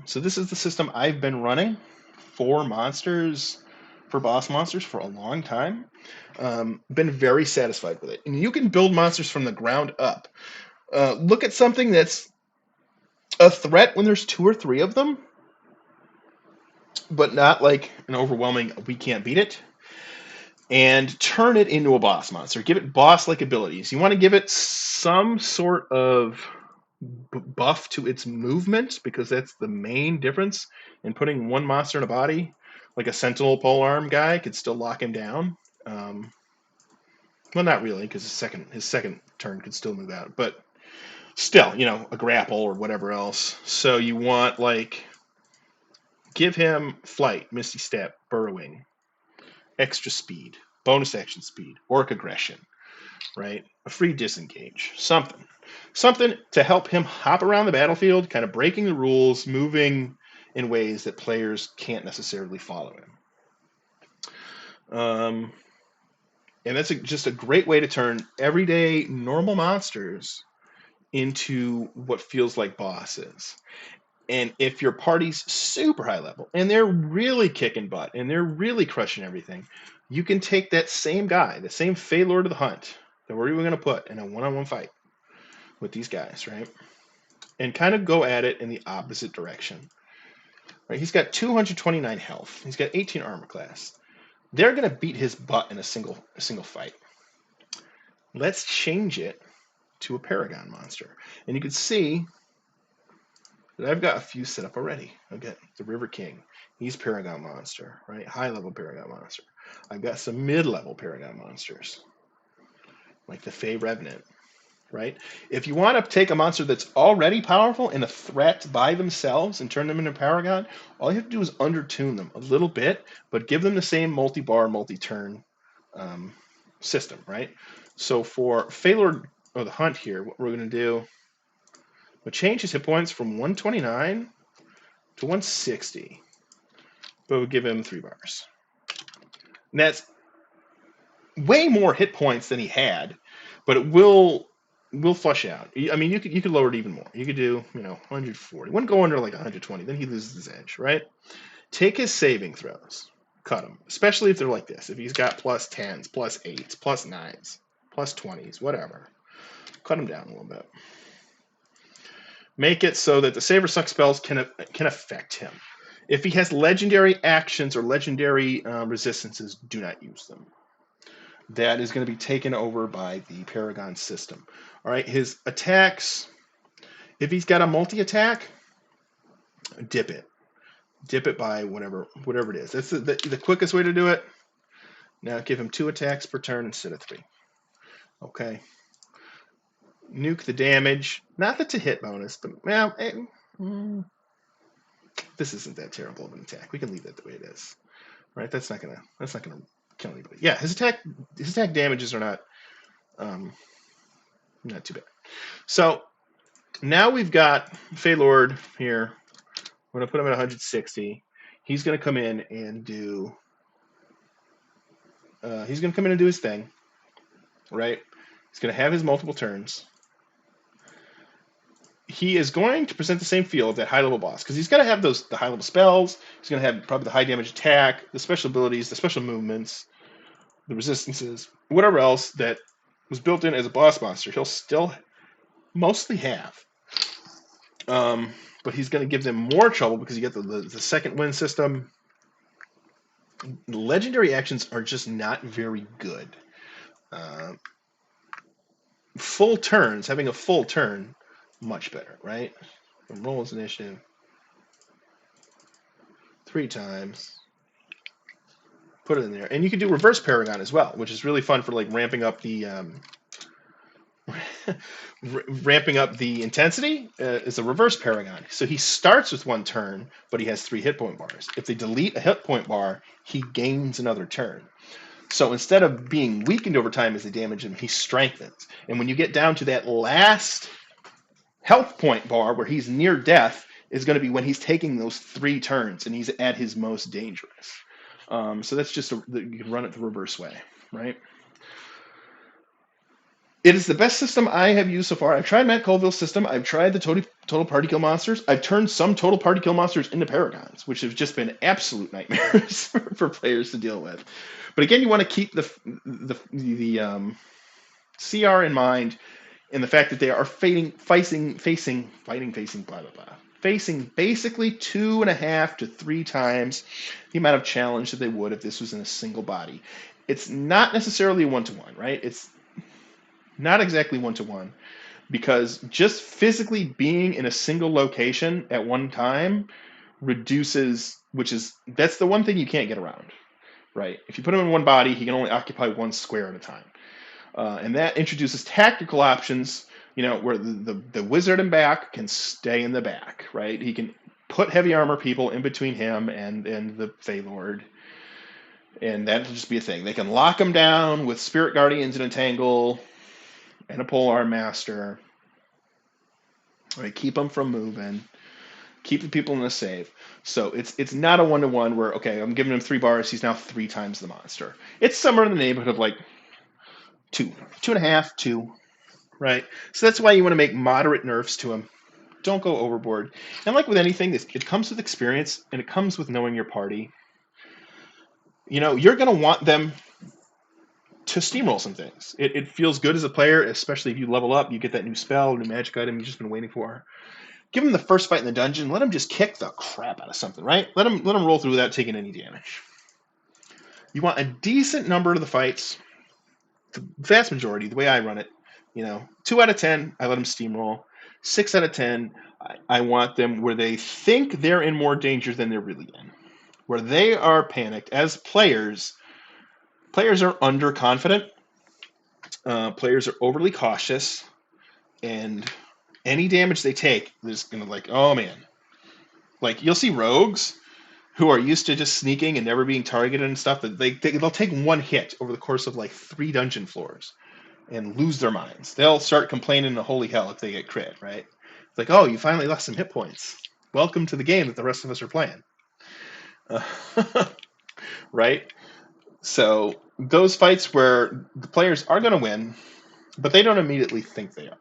So this is the system I've been running for boss monsters for a long time. Been very satisfied with it. And you can build monsters from the ground up. Look at something that's a threat when there's 2 or 3 of them. but not like an overwhelming we can't beat it, and turn it into a boss monster. Give it boss-like abilities. You want to give it some sort of buff to its movement because that's the main difference in putting one monster in a body. Like a sentinel polearm guy could still lock him down. Um, well, not really, because his second turn could still move out, but still, a grapple or whatever else. So you want like give him flight, misty step, burrowing, extra speed, bonus action speed, orc aggression, right? A free disengage, something to help him hop around the battlefield, kind of breaking the rules, moving in ways that players can't necessarily follow him. And that's just a great way to turn everyday normal monsters into what feels like bosses. And if your party's super high level and they're really kicking butt and they're really crushing everything, you can take that same guy, the same Fey Lord of the Hunt that we're even going to put in a one-on-one fight with these guys, right? And kind of go at it in the opposite direction. Right? He's got 229 health. He's got 18 armor class. They're going to beat his butt in a single fight. Let's change it to a Paragon monster. And you can see that I've got a few set up already. I've got the River King. He's Paragon monster, right? High level Paragon monster. I've got some mid-level Paragon monsters, like the Fey Revenant, right? If you want to take a monster that's already powerful and a threat by themselves and turn them into Paragon, all you have to do is undertune them a little bit, but give them the same multi-bar, multi-turn system, right? So for Phalord of the Hunt here, what we're going to do, we'll change his hit points from 129 to 160, but we'll give him 3 bars. And that's way more hit points than he had, but it will flush out. I mean, you could lower it even more. You could do 140. Wouldn't go under like 120. Then he loses his edge, right? Take his saving throws, cut them, especially if they're like this. If he's got plus 10s, plus 8s, plus 9s, plus 20s, whatever, cut him down a little bit. Make it so that the Saber Suck spells can affect him. If he has legendary actions or legendary resistances, do not use them. That is going to be taken over by the Paragon system. All right, his attacks, if he's got a multi-attack, dip it. Dip it by whatever it is. That's the quickest way to do it. Now give him 2 attacks per turn instead of 3. Okay. Nuke the damage. Not the to-hit bonus, but this isn't that terrible of an attack. We can leave that the way it is. Right? That's not gonna kill anybody. Yeah, his attack damages are not too bad. So now we've got Phalord here. We're gonna put him at 160. He's gonna come in and do. He's gonna come in and do his thing, right? He's gonna have his multiple turns. He is going to present the same feel of that high level boss because he's gonna have the high level spells. He's gonna have probably the high damage attack, the special abilities, the special movements, the resistances, whatever else that was built in as a boss monster. He'll still mostly have. But he's going to give them more trouble because you get the second win system. The legendary actions are just not very good. Full turns, having a full turn, much better, right? Roll his initiative 3 times. Put it in there. And you can do reverse Paragon as well, which is really fun for like ramping up the intensity. Is a reverse Paragon. So he starts with 1 turn, but he has 3 hit point bars. If they delete a hit point bar, he gains another turn. So instead of being weakened over time as they damage him, he strengthens. And when you get down to that last health point bar where he's near death, is going to be when he's taking those 3 turns and he's at his most dangerous. So that's just you can run it the reverse way, right? It is the best system I have used so far. I've tried Matt Colville's system. I've tried the total party kill monsters. I've turned some total party kill monsters into Paragons, which have just been absolute nightmares for players to deal with. But again, you want to keep the CR in mind, and the fact that they are facing blah blah blah, facing basically 2.5 to 3 times the amount of challenge that they would if this was in a single body. It's not necessarily a one-to-one, right? It's not exactly one-to-one because just physically being in a single location at one time reduces, that's the one thing you can't get around, right? If you put him in one body, he can only occupy one square at a time. And that introduces tactical options, where the wizard in back can stay in the back, right? He can put heavy armor people in between him and the Fey Lord, and that'll just be a thing. They can lock him down with Spirit Guardians and Entangle and a Polearm Master. Right, keep them from moving, keep the people in the save. So it's not a one-to-one where, okay, I'm giving him 3 bars, he's now 3 times the monster. It's somewhere in the neighborhood of like 2.5, 2, right? So that's why you want to make moderate nerfs to him. Don't go overboard. And like with anything, it comes with experience and it comes with knowing your party. You're going to want them to steamroll some things. It feels good as a player, especially if you level up, you get that new spell, new magic item you've just been waiting for. Give them the first fight in the dungeon. Let them just kick the crap out of something, right? Let them roll through without taking any damage. You want a decent number of the fights. The vast majority, the way I run it, 2 out of 10, I let them steamroll. 6 out of 10, I want them where they think they're in more danger than they're really in. Where they are panicked. As players are underconfident. Players are overly cautious. And any damage they take, they're just going to like, oh man. Like, you'll see rogues who are used to just sneaking and never being targeted and stuff, that they'll take one hit over the course of like 3 dungeon floors and lose their minds. They'll start complaining to holy hell if they get crit, right? It's like, oh, you finally lost some hit points. Welcome to the game that the rest of us are playing. Right? So those fights where the players are going to win, but they don't immediately think they are.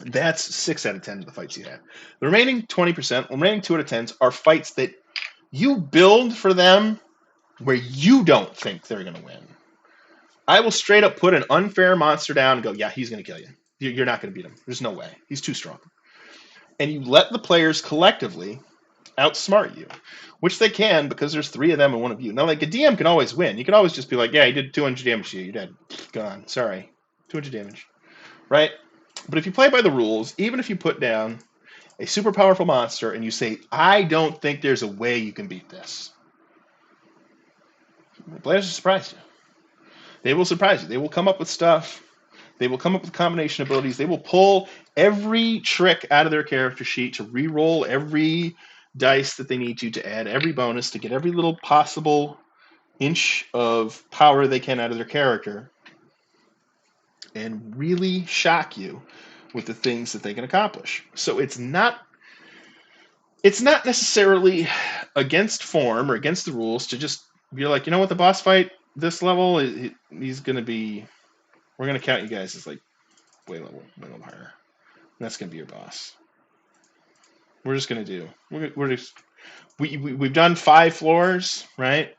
That's 6 out of 10 of the fights you have. The remaining 20%, remaining 2 out of 10s are fights that you build for them where you don't think they're going to win. I will straight up put an unfair monster down and go, yeah, he's going to kill you. You're not going to beat him. There's no way. He's too strong. And you let the players collectively outsmart you, which they can because there's 3 of them and 1 of you. Now, like, a DM can always win. You can always just be like, yeah, he did 200 damage to you. You're dead. Gone. Sorry. 200 damage. Right? But if you play by the rules, even if you put down a super powerful monster and you say, I don't think there's a way you can beat this, the players will surprise you. They will surprise you. They will come up with stuff. They will come up with combination abilities. They will pull every trick out of their character sheet to re-roll every dice that they need to add every bonus, to get every little possible inch of power they can out of their character, and really shock you with the things that they can accomplish. So it's not necessarily against form or against the rules to just be like, the boss fight this level, he's going to be, we're going to count you guys as like way level higher. And that's going to be your boss. We're just going to do, we've done 5 floors, right?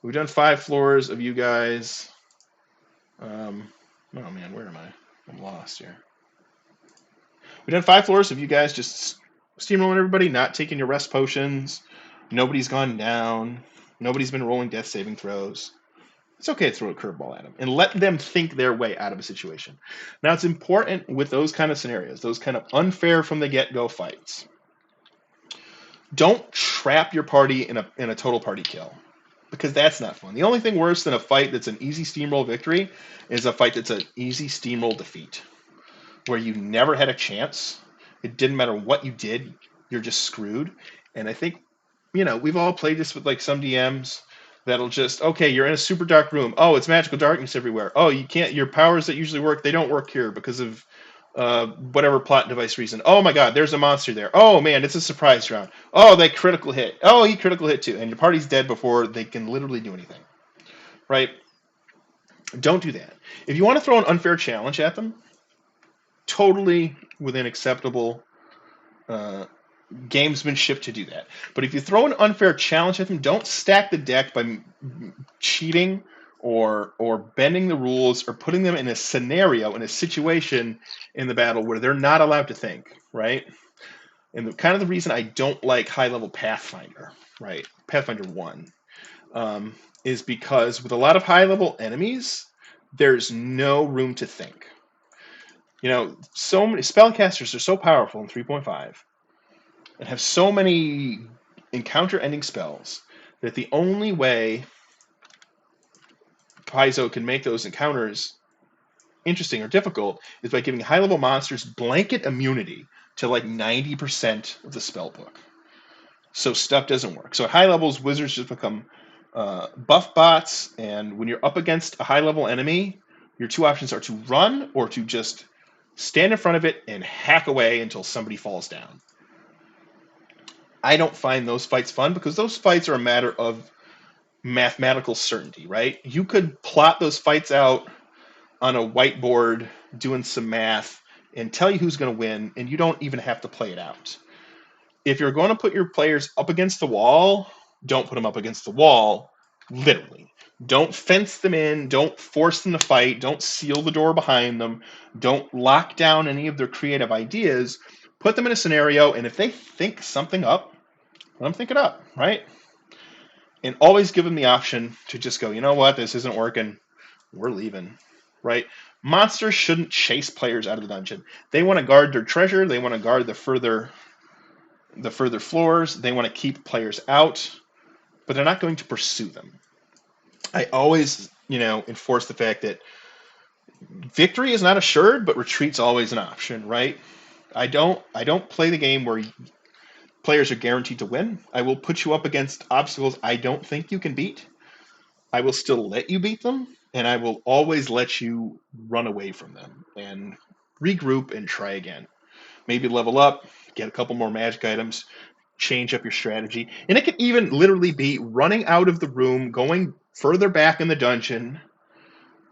We've done 5 floors of you guys. Oh man, where am I? I'm lost here. We've done 5 floors of you guys just steamrolling everybody, not taking your rest potions. Nobody's gone down. Nobody's been rolling death saving throws. It's okay to throw a curveball at them and let them think their way out of a situation. Now, it's important with those kind of scenarios, those kind of unfair from the get-go fights. Don't trap your party in a total party kill, because that's not fun. The only thing worse than a fight that's an easy steamroll victory is a fight that's an easy steamroll defeat, where you never had a chance. It didn't matter what you did. You're just screwed. And I think, we've all played this with like some DMs that'll just, okay, you're in a super dark room. Oh, it's magical darkness everywhere. Oh, you can't, your powers that usually work, they don't work here because of whatever plot device reason. Oh my God, there's a monster there. Oh man, it's a surprise round. Oh, they critical hit. Oh, he critical hit too. And your party's dead before they can literally do anything. Right? Don't do that. If you want to throw an unfair challenge at them, totally within acceptable gamesmanship to do that. But if you throw an unfair challenge at them, don't stack the deck by cheating or bending the rules or putting them in a scenario, in a situation in the battle where they're not allowed to think, right? And kind of the reason I don't like high-level Pathfinder, right? Pathfinder 1, um, is because with a lot of high-level enemies, there's no room to think. So many spellcasters are so powerful in 3.5 and have so many encounter-ending spells that the only way Paizo can make those encounters interesting or difficult is by giving high-level monsters blanket immunity to like 90% of the spell book. So stuff doesn't work. So at high levels, wizards just become buff bots, and when you're up against a high-level enemy, your two options are to run or to just stand in front of it and hack away until somebody falls down. I don't find those fights fun because those fights are a matter of mathematical certainty, right? You could plot those fights out on a whiteboard doing some math and tell you who's going to win, and you don't even have to play it out. If you're going to put your players up against the wall, don't put them up against the wall, literally. Don't fence them in. Don't force them to fight. Don't seal the door behind them. Don't lock down any of their creative ideas. Put them in a scenario, and if they think something up, let them think it up, right? And always give them the option to just go, you know what, this isn't working. We're leaving, right? Monsters shouldn't chase players out of the dungeon. They want to guard their treasure. They want to guard the further floors. They want to keep players out, but they're not going to pursue them. I always, enforce the fact that victory is not assured, but retreat's always an option, right? I don't play the game where players are guaranteed to win. I will put you up against obstacles I don't think you can beat. I will still let you beat them, and I will always let you run away from them and regroup and try again. Maybe level up, get a couple more magic items, change up your strategy. And it can even literally be running out of the room, going further back in the dungeon,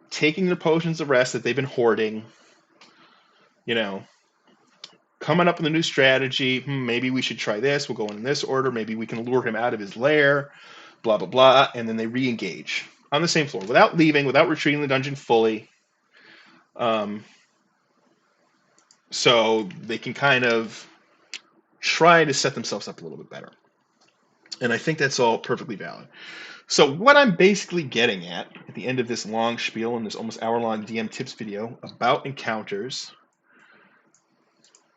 taking the potions of rest that they've been hoarding, coming up with a new strategy. Maybe we should try this. We'll go in this order. Maybe we can lure him out of his lair, blah, blah, blah. And then they re-engage on the same floor without leaving, without retreating the dungeon fully. So they can kind of try to set themselves up a little bit better. And I think that's all perfectly valid. So what I'm basically getting at the end of this long spiel in this almost hour-long DM tips video about encounters,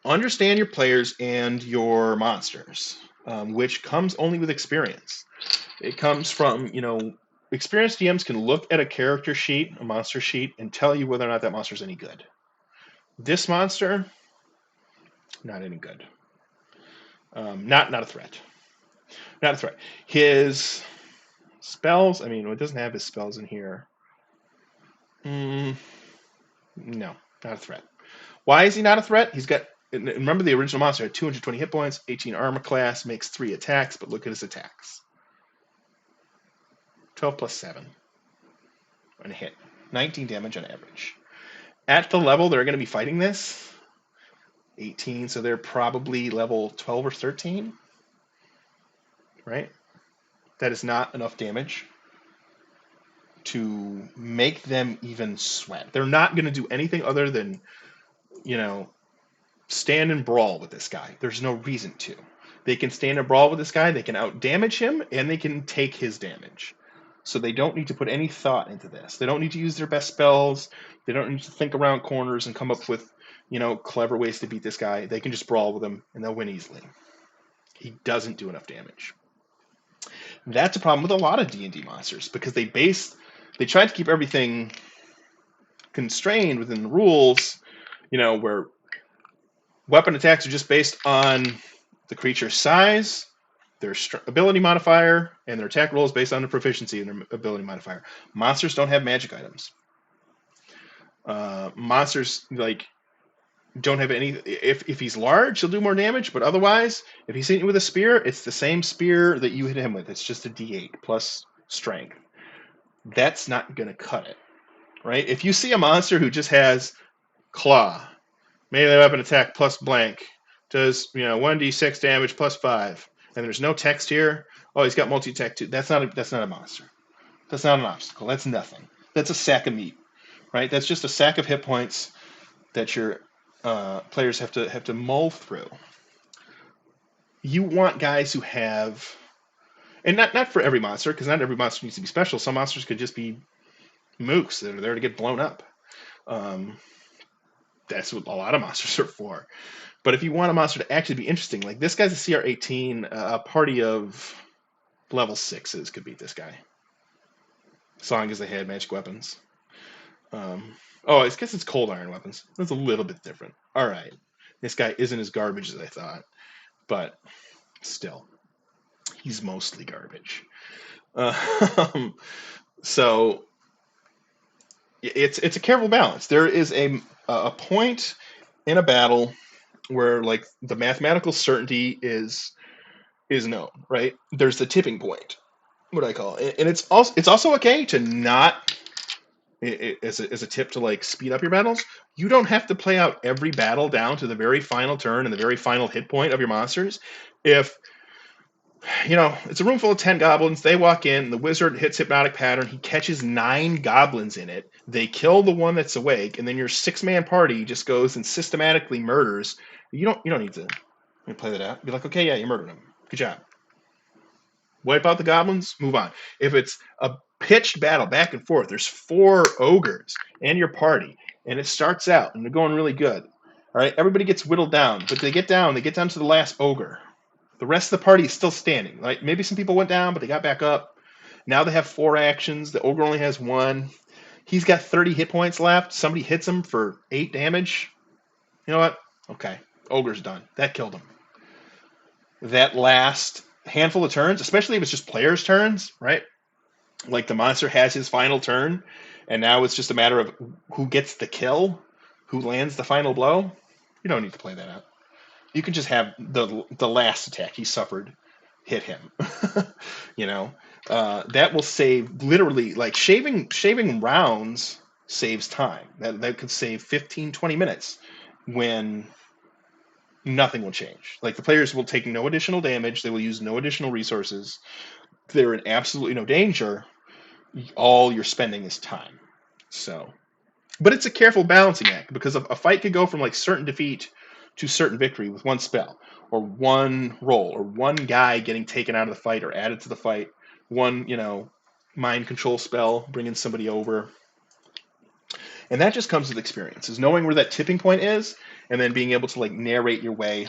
understand your players and your monsters, which comes only with experience. It comes from, experienced DMs can look at a character sheet, a monster sheet, and tell you whether or not that monster is any good. This monster, not any good. Not a threat. Not a threat. His spells, it doesn't have his spells in here. No, not a threat. Why is he not a threat? He's got, remember the original monster had 220 hit points, 18 armor class, makes 3 attacks, but look at his attacks. 12 plus 7 on a hit. 19 damage on average. At the level they're going to be fighting this, 18, so they're probably level 12 or 13, right? That is not enough damage to make them even sweat. They're not going to do anything other than, stand and brawl with this guy. There's no reason to. They can stand and brawl with this guy, they can out-damage him, and they can take his damage. So they don't need to put any thought into this. They don't need to use their best spells. They don't need to think around corners and come up with, clever ways to beat this guy. They can just brawl with him, and they'll win easily. He doesn't do enough damage. That's a problem with a lot of D&D monsters, because they try to keep everything constrained within the rules, where weapon attacks are just based on the creature's size, their ability modifier, and their attack roll is based on the proficiency in their ability modifier. Monsters don't have magic items. Monsters don't have any. If he's large, he'll do more damage, but otherwise, if he's hitting you with a spear, it's the same spear that you hit him with. It's just a D8 plus strength. That's not going to cut it, right? If you see a monster who just has claw, melee weapon attack plus blank, does 1d6 damage plus 5, and there's no text here. Oh, he's got multi-attack too. That's not a monster. That's not an obstacle. That's nothing. That's a sack of meat, right? That's just a sack of hit points that your players have to mull through. you want guys who have, and not for every monster, because not every monster needs to be special. Some monsters could just be mooks that are there to get blown up. Um, that's what a lot of monsters are for. But if you want a monster to actually be interesting, like this guy's a CR18, a party of level 6s could beat this guy, as long as they had magic weapons. Oh, I guess it's cold iron weapons. That's a little bit different. All right. This guy isn't as garbage as I thought, but still, he's mostly garbage. Um, so it's a careful balance. There is a point in a battle where like the mathematical certainty is known, right? There's the tipping point, what I call it, and it's also okay to not as a tip to like speed up your battles. You don't have to play out every battle down to the very final turn and the very final hit point of your monsters. If it's a room full of 10 goblins. They walk in, the wizard hits Hypnotic Pattern. He catches 9 goblins in it. They kill the one that's awake, and then your 6-man party just goes and systematically murders. You don't need to play that out. Be like, okay, yeah, you murdered him. Good job. Wipe out the goblins, move on. If it's a pitched battle back and forth, there's 4 ogres and your party, and it starts out, and they're going really good. All right, everybody gets whittled down, but they get down to the last ogre. The rest of the party is still standing. Like maybe some people went down, but they got back up. Now they have 4 actions. The ogre only has 1. He's got 30 hit points left. Somebody hits him for 8 damage. You know what? Okay, ogre's done. That killed him. That last handful of turns, especially if it's just players' turns, right? Like the monster has his final turn, and now it's just a matter of who gets the kill, who lands the final blow. You don't need to play that out. You can just have the last attack he suffered hit him. That will save literally like shaving rounds saves time. That could save 15, 20 minutes when nothing will change. Like the players will take no additional damage. They will use no additional resources. They're in absolutely no danger. All you're spending is time. So, but it's a careful balancing act because a fight could go from like certain defeat to certain victory with one spell or one roll or one guy getting taken out of the fight or added to the fight. One, mind control spell bringing somebody over. And that just comes with experience, is knowing where that tipping point is and then being able to like narrate your way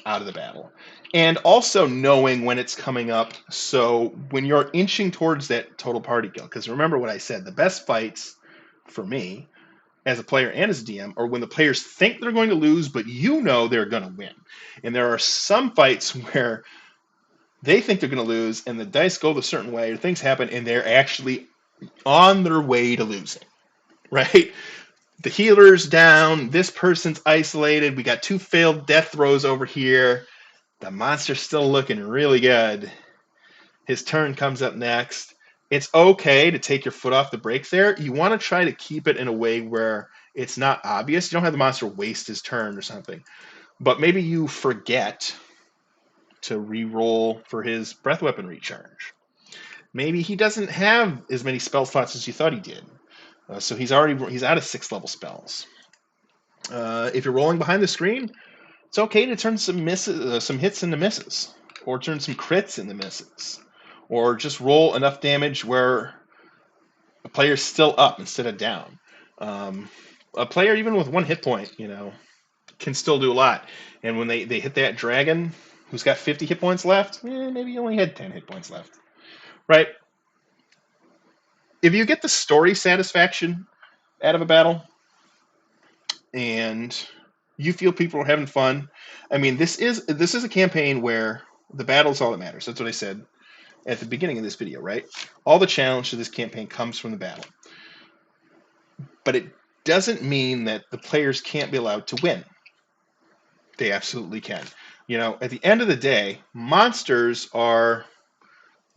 out of the battle. And also knowing when it's coming up. So when you're inching towards that total party kill, because remember what I said, the best fights for me as a player and as a DM are when the players think they're going to lose, but they're going to win. And there are some fights where they think they're going to lose and the dice go a certain way or things happen and they're actually on their way to losing, right? The healer's down. This person's isolated. We got 2 failed death throws over here. The monster's still looking really good. His turn comes up next. It's okay to take your foot off the brake there. You want to try to keep it in a way where it's not obvious. You don't have the monster waste his turn or something. But maybe you forget to re-roll for his breath weapon recharge. Maybe he doesn't have as many spell slots as you thought he did. So he's out of 6th level spells. If you're rolling behind the screen, it's okay to turn some hits into misses, or turn some crits into misses, or just roll enough damage where a player's still up instead of down. A player even with 1 hit point, can still do a lot. And when they hit that dragon who's got 50 hit points left, maybe you only had 10 hit points left, right? If you get the story satisfaction out of a battle and you feel people are having fun, I mean, this is a campaign where the battle is all that matters. That's what I said at the beginning of this video, right? All the challenge to this campaign comes from the battle. But it doesn't mean that the players can't be allowed to win. They absolutely can. At the end of the day, monsters are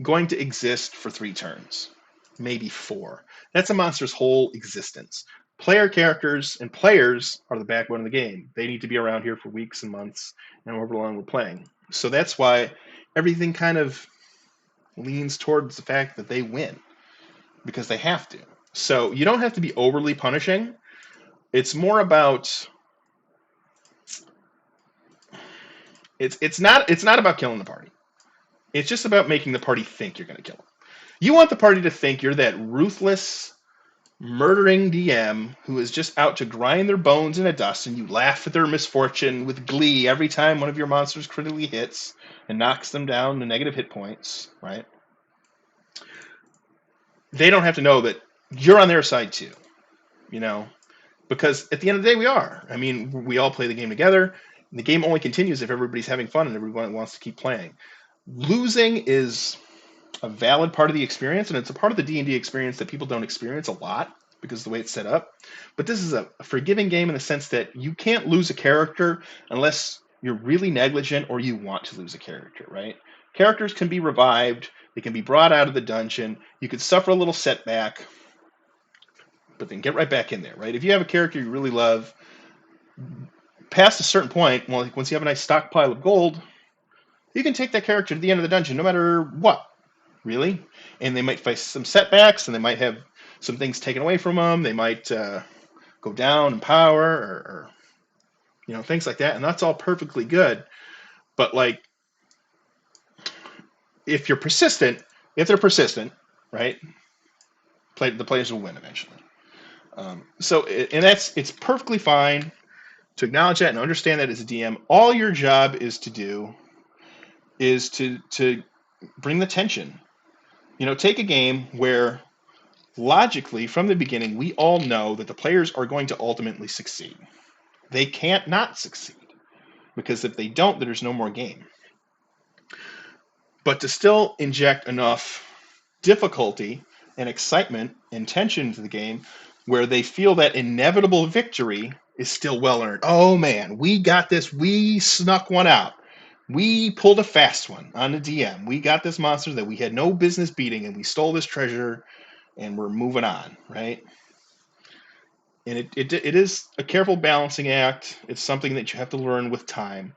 going to exist for 3 turns, maybe 4. That's a monster's whole existence. Player characters and players are the backbone of the game. They need to be around here for weeks and months and however long we're playing. So that's why everything kind of leans towards the fact that they win, because they have to. So you don't have to be overly punishing. It's more about It's not about killing the party. It's just about making the party think you're going to kill them. You want the party to think you're that ruthless, murdering DM who is just out to grind their bones in a dust, and you laugh at their misfortune with glee every time one of your monsters critically hits and knocks them down to negative hit points, right? They don't have to know that you're on their side too, you know, because at the end of the day, we are. I mean, we all play the game together. The game only continues if everybody's having fun and everyone wants to keep playing. Losing is a valid part of the experience, and it's a part of the D&D experience that people don't experience a lot because of the way it's set up. But this is a forgiving game in the sense that you can't lose a character unless you're really negligent or you want to lose a character, right? Characters can be revived, they can be brought out of the dungeon, you could suffer a little setback, but then get right back in there, right? If you have a character you really love, past a certain point, well, like once you have a nice stockpile of gold, you can take that character to the end of the dungeon no matter what, really. And they might face some setbacks, and they might have some things taken away from them. They might go down in power, or things like that, and that's all perfectly good. But like, if they're persistent, right, the players will win eventually. It's perfectly fine to acknowledge that and understand that as a DM. All your job is to do is to bring the tension. Take a game where logically from the beginning we all know that the players are going to ultimately succeed. They can't not succeed, because if they don't, there's no more game. But to still inject enough difficulty and excitement and tension into the game where they feel that inevitable victory is still well earned. Oh man, we got this. We snuck one out. We pulled a fast one on the DM. We got this monster that we had no business beating, and we stole this treasure, and we're moving on, right? And it is a careful balancing act. It's something that you have to learn with time.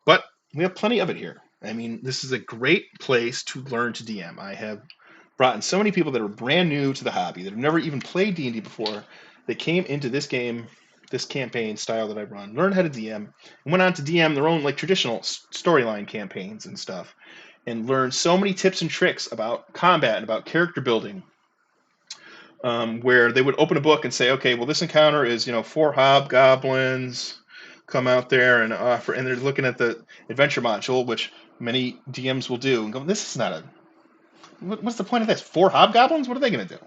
But we have plenty of it here. I mean, this is a great place to learn to DM. I have brought in so many people that are brand new to the hobby, that have never even played D&D before, that came into this game, this campaign style that I run, learned how to DM, and went on to DM their own like traditional storyline campaigns and stuff, and learned so many tips and tricks about combat and about character building, where they would open a book and say, okay, well, this encounter is 4 hobgoblins come out there and offer, and they're looking at the adventure module, which many DMs will do, and go, this is not a, what's the point of this? 4 hobgoblins? What are they going to do?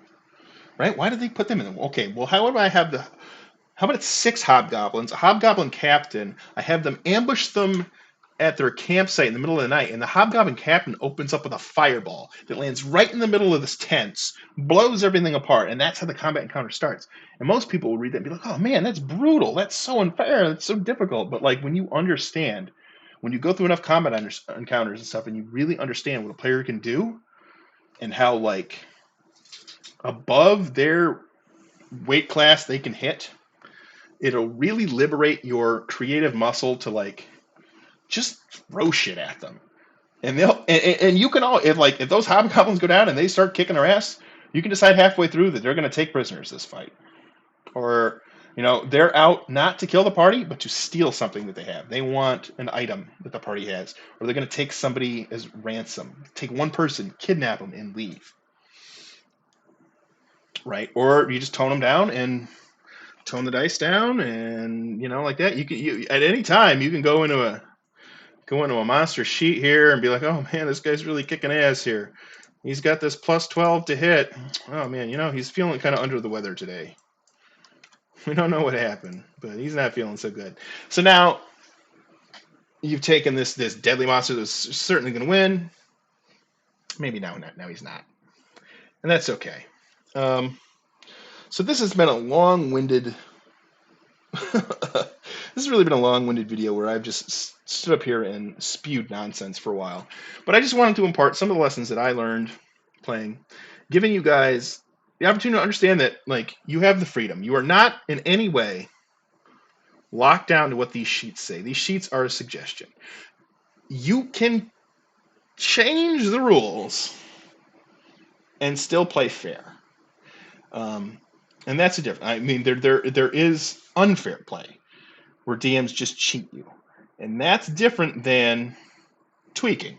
Right? Why did they put them in? Okay, well, how about it's 6 hobgoblins, a hobgoblin captain, I have them ambush them at their campsite in the middle of the night, and the hobgoblin captain opens up with a fireball that lands right in the middle of this tent, blows everything apart, and that's how the combat encounter starts. And most people will read that and be like, oh man, that's brutal, that's so unfair, that's so difficult. But like, when you understand, when you go through enough combat encounters and stuff, and you really understand what a player can do, and how like above their weight class they can hit, it'll really liberate your creative muscle to like just throw shit at them. And you can all, if those hobgoblins go down and they start kicking their ass, you can decide halfway through that they're going to take prisoners this fight, or they're out not to kill the party but to steal something that they have. They want an item that the party has, or they're going to take somebody as ransom, take one person, kidnap them, and leave. Right? Or you just tone them down and tone the dice down, and like that. You at any time you can go into a monster sheet here and be like, oh man, this guy's really kicking ass here. He's got this plus 12 to hit. Oh man, he's feeling kind of under the weather today. We don't know what happened, but he's not feeling so good. So now you've taken this deadly monster that's certainly going to win. Maybe now he's not, and that's okay. So this has been a long-winded. This has really been a long-winded video where I've just stood up here and spewed nonsense for a while. But I just wanted to impart some of the lessons that I learned playing, giving you guys the opportunity to understand that, like, you have the freedom. You are not in any way locked down to what these sheets say. These sheets are a suggestion. You can change the rules and still play fair. And that's a difference. I mean, there is unfair play where DMs just cheat you. And that's different than tweaking.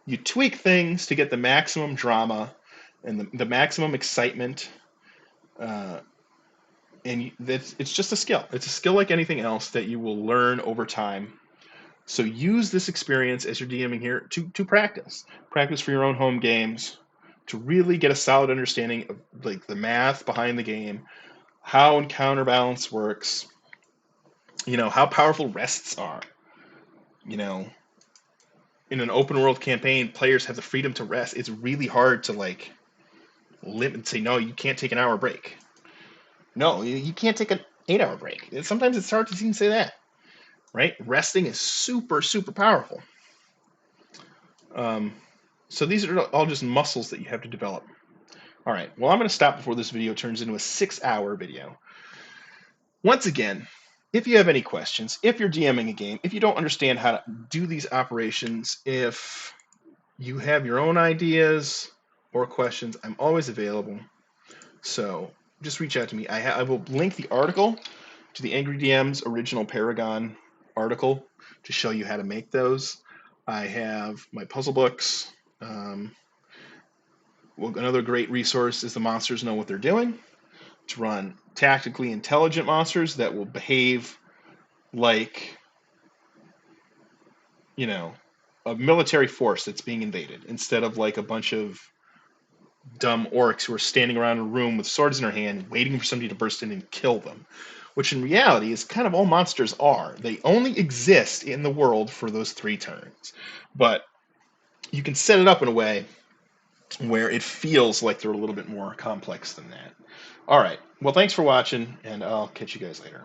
You tweak things to get the maximum drama and the maximum excitement, uh, and it's just a skill. It's a skill like anything else that you will learn over time. So use this experience as you're DMing here to practice. Practice for your own home games, to really get a solid understanding of like the math behind the game, how counterbalance works, how powerful rests are. You know, in an open world campaign, players have the freedom to rest. It's really hard to like limit and say, no, you can't take an hour break. No, you can't take an 8 hour break. Sometimes it's hard to even say that, right? Resting is super, super powerful. Um, so these are all just muscles that you have to develop. All right, well, I'm going to stop before this video turns into a 6 hour video. Once again, if you have any questions, if you're DMing a game, if you don't understand how to do these operations, if you have your own ideas or questions, I'm always available. So just reach out to me. I will link the article to the Angry DM's original Paragon article to show you how to make those. I have my puzzle books. Another great resource is the Monsters Know What They're Doing, to run tactically intelligent monsters that will behave like, a military force that's being invaded instead of like a bunch of dumb orcs who are standing around a room with swords in their hand waiting for somebody to burst in and kill them, which in reality is kind of all monsters are. They only exist in the world for those 3 turns. But you can set it up in a way where it feels like they're a little bit more complex than that. All right. Well, thanks for watching, and I'll catch you guys later.